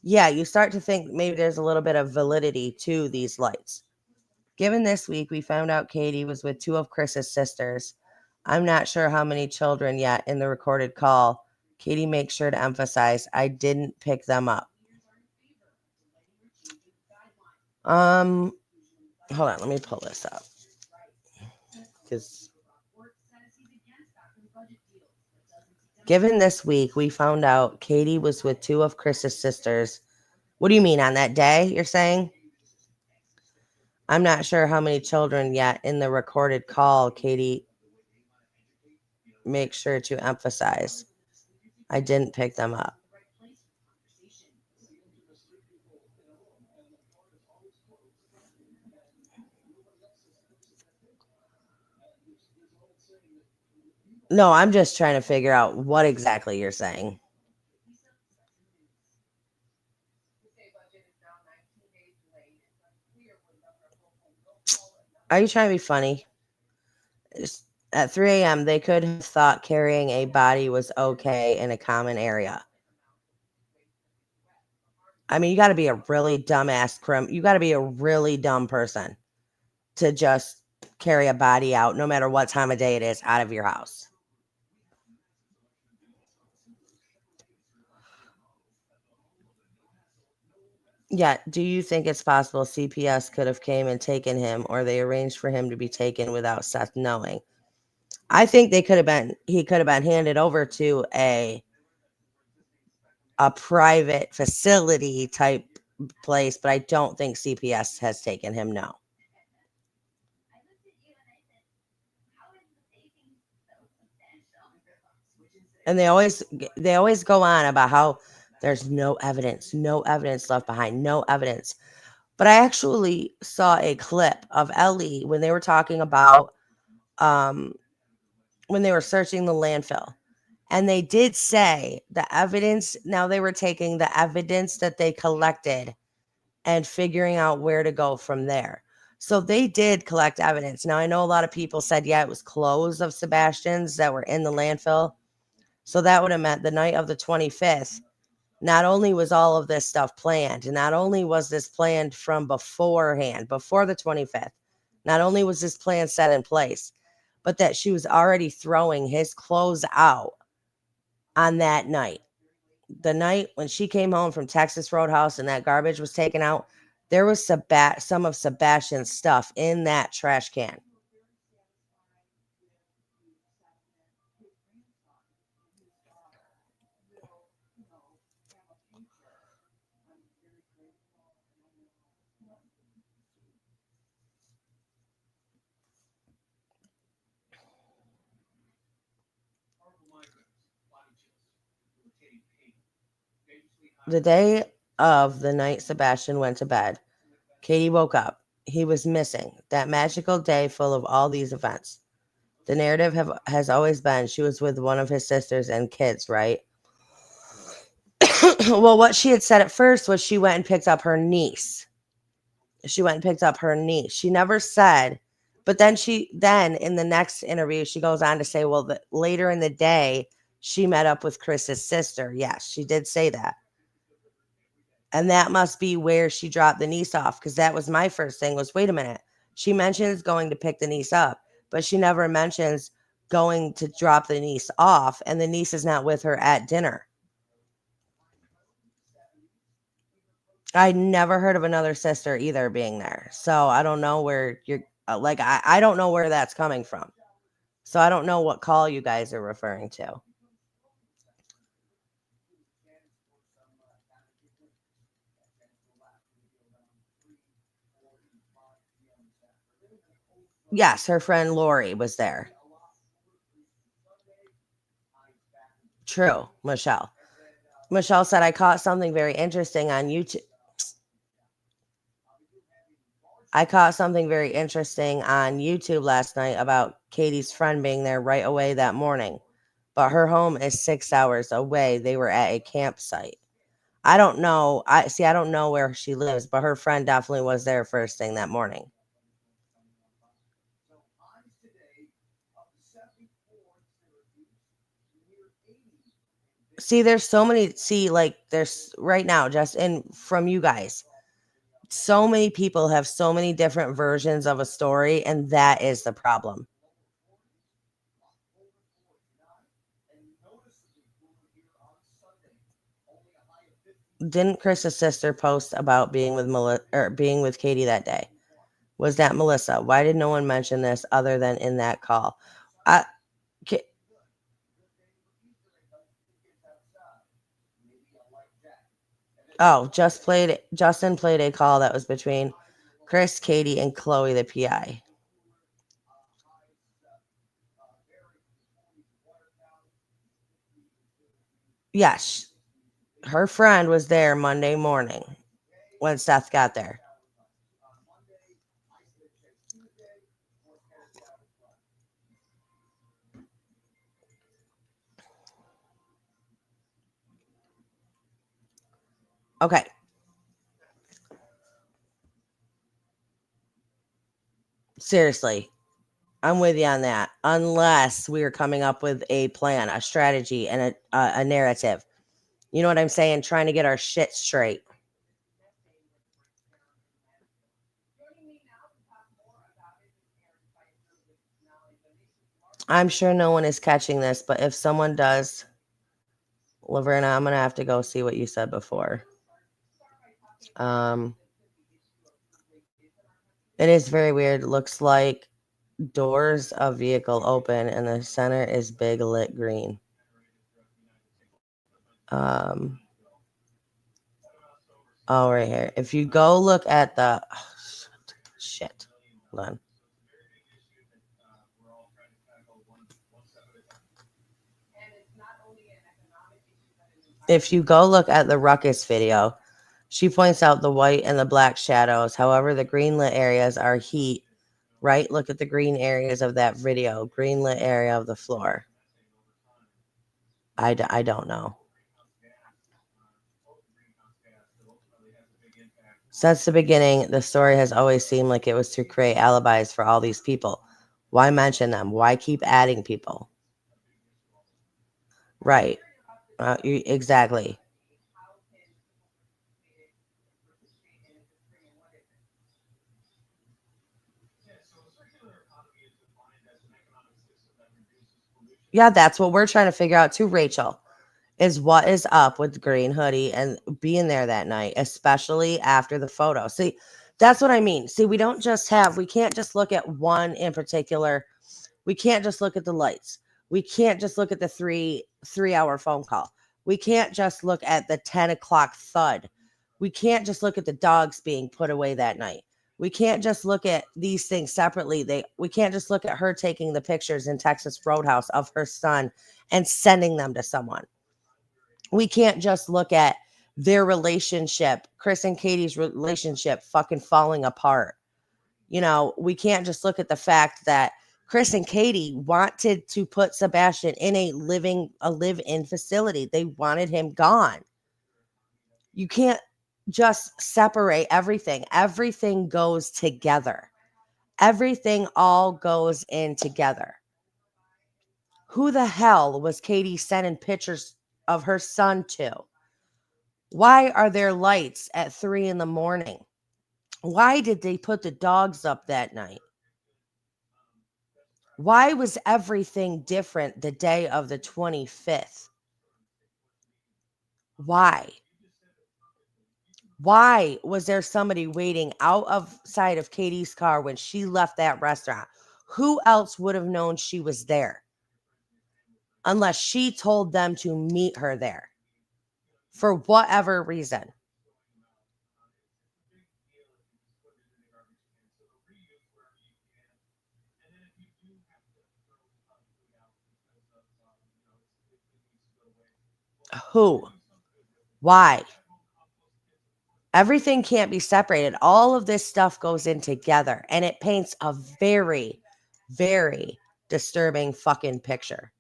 S1: yeah, you start to think maybe there's a little bit of validity to these lights. Given this week, we found out Katie was with two of Chris's sisters. I'm not sure how many children yet in the recorded call. Katie makes sure to emphasize, I didn't pick them up. Um, Hold on, let me pull this up. Because given this week, we found out Katie was with two of Chris's sisters. What do you mean on that day, you're saying? I'm not sure how many children yet in the recorded call. Katie makes sure to emphasize, I didn't pick them up. No, I'm just trying to figure out what exactly you're saying. Are you trying to be funny? At 3 a.m., they could have thought carrying a body was okay in a common area. I mean, you got to be a really dumbass you got to be a really dumb person to just carry a body out, no matter what time of day it is, out of your house. Yeah, do you think it's possible CPS could have came and taken him, or they arranged for him to be taken without Seth knowing? I think he could have been handed over to a private facility type place, but I don't think CPS has taken him. No. And they always go on about how there's no evidence left behind, no evidence. But I actually saw a clip of Ellie when they were talking about um when they were searching the landfill. And they did say the evidence, now they were taking the evidence that they collected and figuring out where to go from there. So they did collect evidence. Now I know a lot of people said, yeah, it was clothes of Sebastian's that were in the landfill. So that would have meant the night of the 25th. Not only was all of this stuff planned, and not only was this planned from beforehand, before the 25th, not only was this plan set in place, but that she was already throwing his clothes out on that night. The night when she came home from Texas Roadhouse and that garbage was taken out, there was some of Sebastian's stuff in that trash can. The day of the night Sebastian went to bed, Katie woke up. He was missing. That magical day full of all these events. The narrative has always been she was with one of his sisters and kids, right? Well, what she had said at first was she went and picked up her niece. She went and picked up her niece. She never said, but then in the next interview, she goes on to say, well, later in the day, she met up with Chris's sister. Yes, she did say that. And that must be where she dropped the niece off, because that was my first thing was, wait a minute. She mentions going to pick the niece up, but she never mentions going to drop the niece off, and the niece is not with her at dinner. I never heard of another sister either being there. So I don't know where you're like, I don't know where that's coming from. So I don't know what call you guys are referring to. Yes, her friend Lori was there. True, Michelle. Michelle said, I caught something very interesting on YouTube. I caught something very interesting on YouTube last night about Katie's friend being there right away that morning, but her home is 6 hours away. They were at a campsite. I don't know. I don't know where she lives, but her friend definitely was there first thing that morning. See, there's so many. See, like there's right now, just in from you guys, so many people have so many different versions of a story, and that is the problem. Didn't Chris's sister post about being with Melissa or being with Katie that day? Was that Melissa? Why did no one mention this other than in that call? I, oh, Justin played a call that was between Chris, Katie, and Chloe, the PI. Yes, her friend was there Monday morning when Seth got there. Okay. Seriously, I'm with you on that. Unless we are coming up with a plan, a strategy, and a narrative. You know what I'm saying? Trying to get our shit straight. I'm sure no one is catching this, but if someone does, Laverna, I'm gonna have to go see what you said before. Um, it is very weird. It looks like doors of vehicle open and the center is big lit green. Um, oh, right here. If you go look at the shit, hold on. If you go look at the ruckus video, she points out the white and the black shadows. However, the green lit areas are heat. Right? Look at the green areas of that video. Green lit area of the floor. I don't know. Since the beginning, the story has always seemed like it was to create alibis for all these people. Why mention them? Why keep adding people? Right. Exactly. Yeah, that's what we're trying to figure out too, Rachel. Is what is up with the green hoodie and being there that night, especially after the photo. See, that's what I mean. See, we can't just look at one in particular. We can't just look at the lights. We can't just look at the three hour phone call. We can't just look at the 10 o'clock thud. We can't just look at the dogs being put away that night. We can't just look at these things separately. We can't just look at her taking the pictures in Texas Roadhouse of her son and sending them to someone. We can't just look at their relationship, Chris and Katie's relationship fucking falling apart. We can't just look at the fact that Chris and Katie wanted to put Sebastian in a live-in facility. They wanted him gone. You can't just separate everything. Everything goes together. Everything all goes in together. Who the hell was Katie sending pictures of her son to? Why are there lights at 3 in the morning? Why did they put the dogs up that night? Why was everything different the day of the 25th? Why? Why was there somebody waiting outside of Katie's car when she left that restaurant? Who else would have known she was there unless she told them to meet her there for whatever reason? Who? Why? Everything can't be separated. All of this stuff goes in together and it paints a very, very disturbing fucking picture.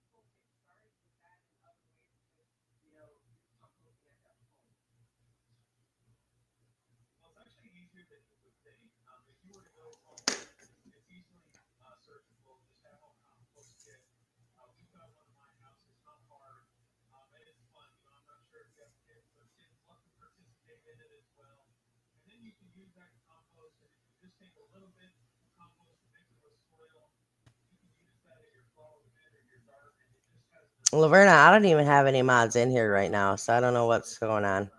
S1: Laverna, I don't even have any mods in here right now, so I don't know what's going on.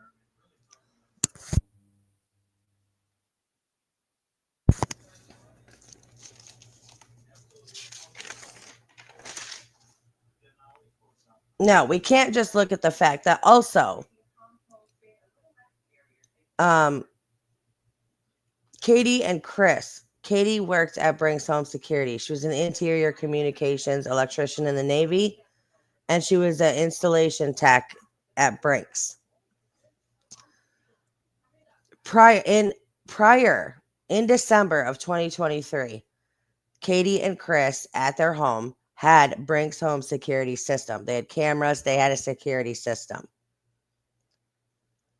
S1: No, we can't just look at the fact that also um Katie and Chris. Katie worked at Brinks Home Security. She was an interior communications electrician in the Navy, and she was an installation tech at Brinks. Prior in December of 2023, Katie and Chris at their home had Brinks Home Security System. They had cameras, they had a security system.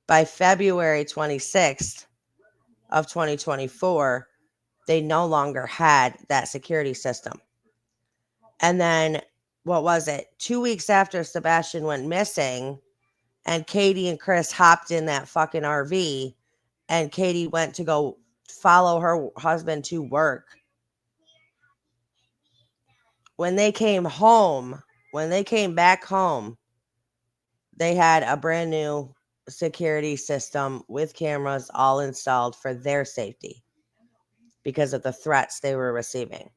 S1: By February 26th of 2024, they no longer had that security system. And then, what was it? 2 weeks after Sebastian went missing, and Katie and Chris hopped in that fucking RV, and Katie went to go follow her husband to work. When they came home, when they came back home, they had a brand new security system with cameras all installed for their safety because of the threats they were receiving.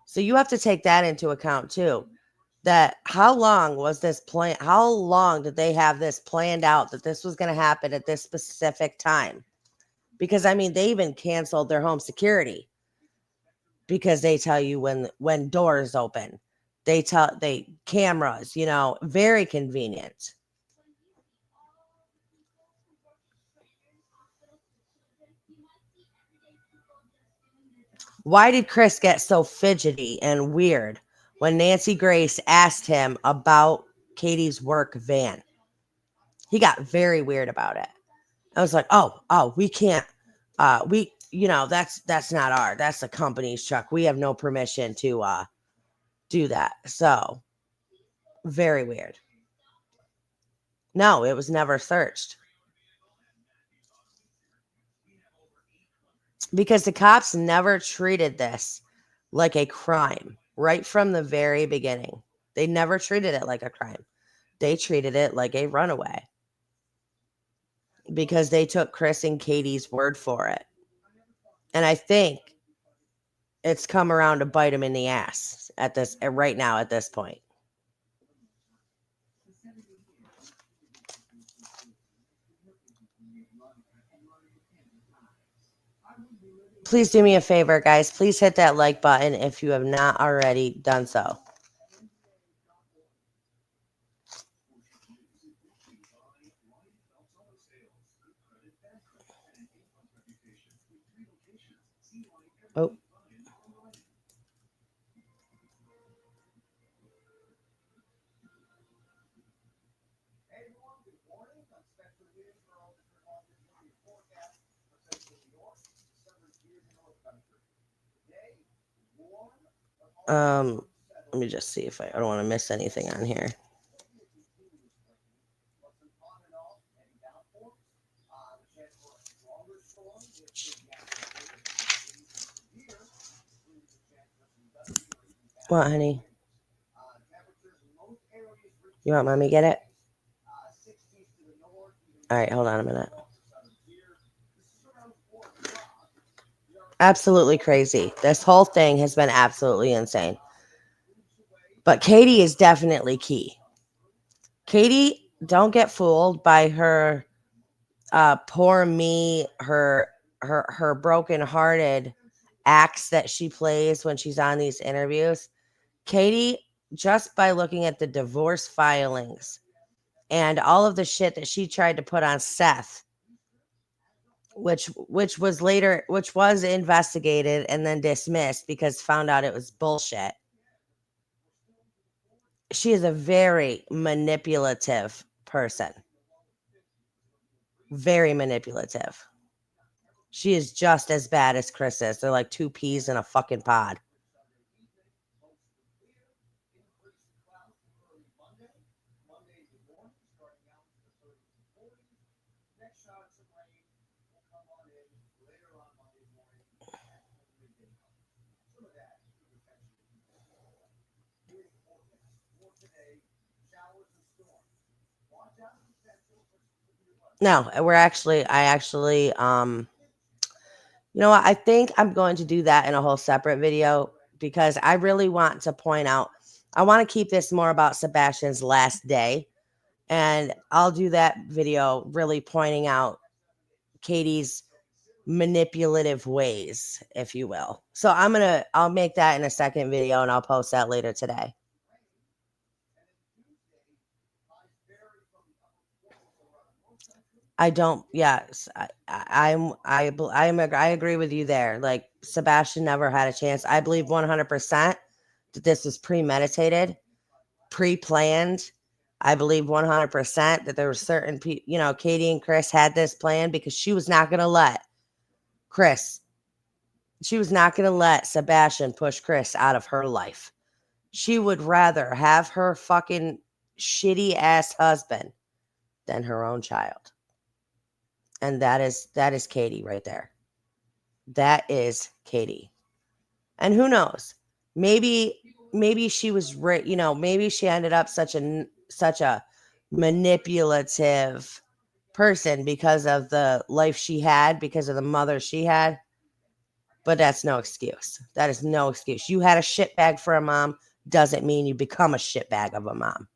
S1: So you have to take that into account too. That how long was this plan? How long did they have this planned out that this was going to happen at this specific time? Because I mean, they even canceled their home security because they tell you when doors open. They cameras, very convenient. Why did Chris get so fidgety and weird when Nancy Grace asked him about Katie's work van? He got very weird about it. I was like, oh, we can't. That's not that's the company's truck. We have no permission to do that. So very weird. No, it was never searched because the cops never treated this like a crime right from the very beginning. They never treated it like a crime. They treated it like a runaway because they took Chris and Katie's word for it. And I think it's come around to bite them in the ass at this right now at this point. Please do me a favor, guys. Please hit that like button if you have not already done so. Oh, Let me just see if I don't want to miss anything on here. What, honey? You want mommy to get it? All right, hold on a minute. Absolutely crazy. This whole thing has been absolutely insane. But Katie is definitely key. Katie, don't get fooled by her poor me, her broken-hearted acts that she plays when she's on these interviews. Katie, just by looking at the divorce filings and all of the shit that she tried to put on Seth, which was investigated and then dismissed because found out it was bullshit. She is a very manipulative person. Very manipulative. She is just as bad as Chris is. They're like two peas in a fucking pod. No, I actually, you know what? I think I'm going to do that in a whole separate video because I really want to point out, I want to keep this more about Sebastian's last day. And I'll do that video really pointing out Katie's manipulative ways, if you will. So I'll make that in a second video and I'll post that later today. I don't. Yes, I agree with you there. Like Sebastian never had a chance. I believe 100% that this was premeditated, pre-planned. I believe 100% that there were certain people. Katie and Chris had this plan because she was not going to let Chris. She was not going to let Sebastian push Chris out of her life. She would rather have her fucking shitty ass husband than her own child. And that is Katie right there. That is Katie. And who knows? Maybe she was maybe she ended up such a manipulative person because of the life she had, because of the mother she had. But that's no excuse. That is no excuse. You had a shitbag for a mom doesn't mean you become a shitbag of a mom.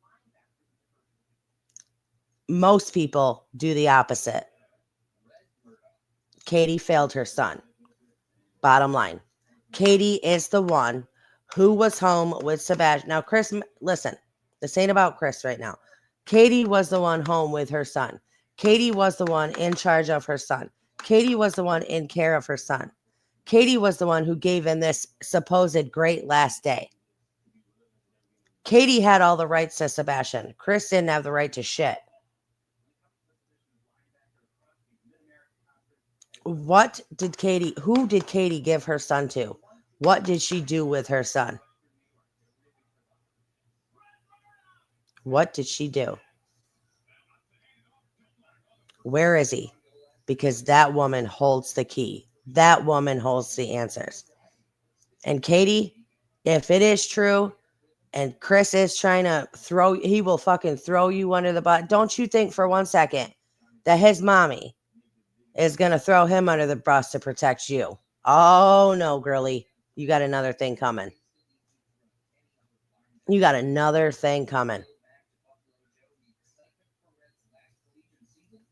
S1: Most people do the opposite. Katie failed her son. Bottom line. Katie is the one who was home with Sebastian. Now, Chris, listen, this ain't about Chris right now. Katie was the one home with her son. Katie was the one in charge of her son. Katie was the one in care of her son. Katie was the one who gave him this supposed great last day. Katie had all the rights to Sebastian. Chris didn't have the right to shit. Who did Katie give her son to? What did she do with her son? What did she do? Where is he? Because that woman holds the key. That woman holds the answers. And Katie, if it is true and Chris is trying to he will fucking throw you under the bus. Don't you think for 1 second that his mommy is going to throw him under the bus to protect you? Oh no, girly. You got another thing coming. You got another thing coming.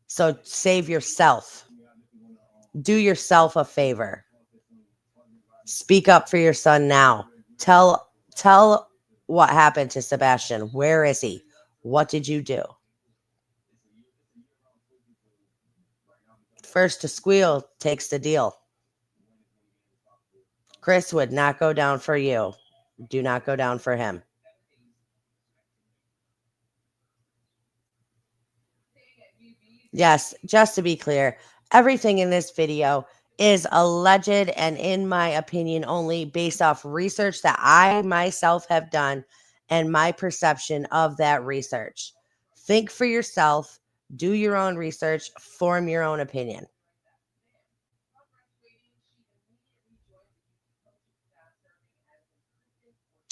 S1: So save yourself. Do yourself a favor. Speak up for your son now. Tell what happened to Sebastian. Where is he? What did you do? First to squeal takes the deal. Chris would not go down for you. Do not go down for him. Yes, just to be clear, everything in this video is alleged and, in my opinion, only based off research that I myself have done and my perception of that research. Think for yourself, do your own research, form your own opinion.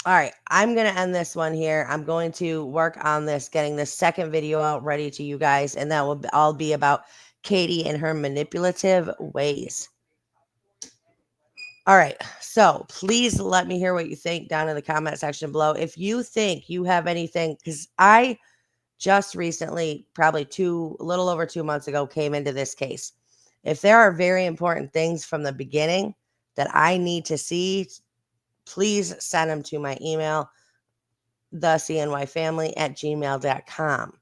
S1: All right, I'm going to end this one here. I'm going to work on this, getting the second video out ready to you guys, and that will all be about Katie and her manipulative ways. All right, so please let me hear what you think down in the comment section below. If you think you have anything, because I just recently, probably a little over 2 months ago, came into this case. If there are very important things from the beginning that I need to see, please send them to my email, thecnyfamily@gmail.com.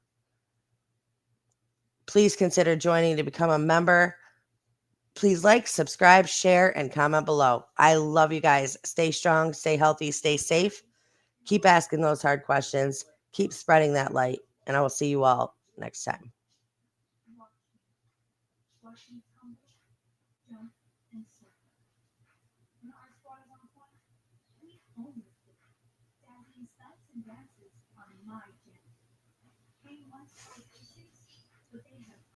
S1: Please consider joining to become a member. Please like, subscribe, share, and comment below. I love you guys. Stay strong, stay healthy, stay safe. Keep asking those hard questions. Keep spreading that light. And I will see you all next time.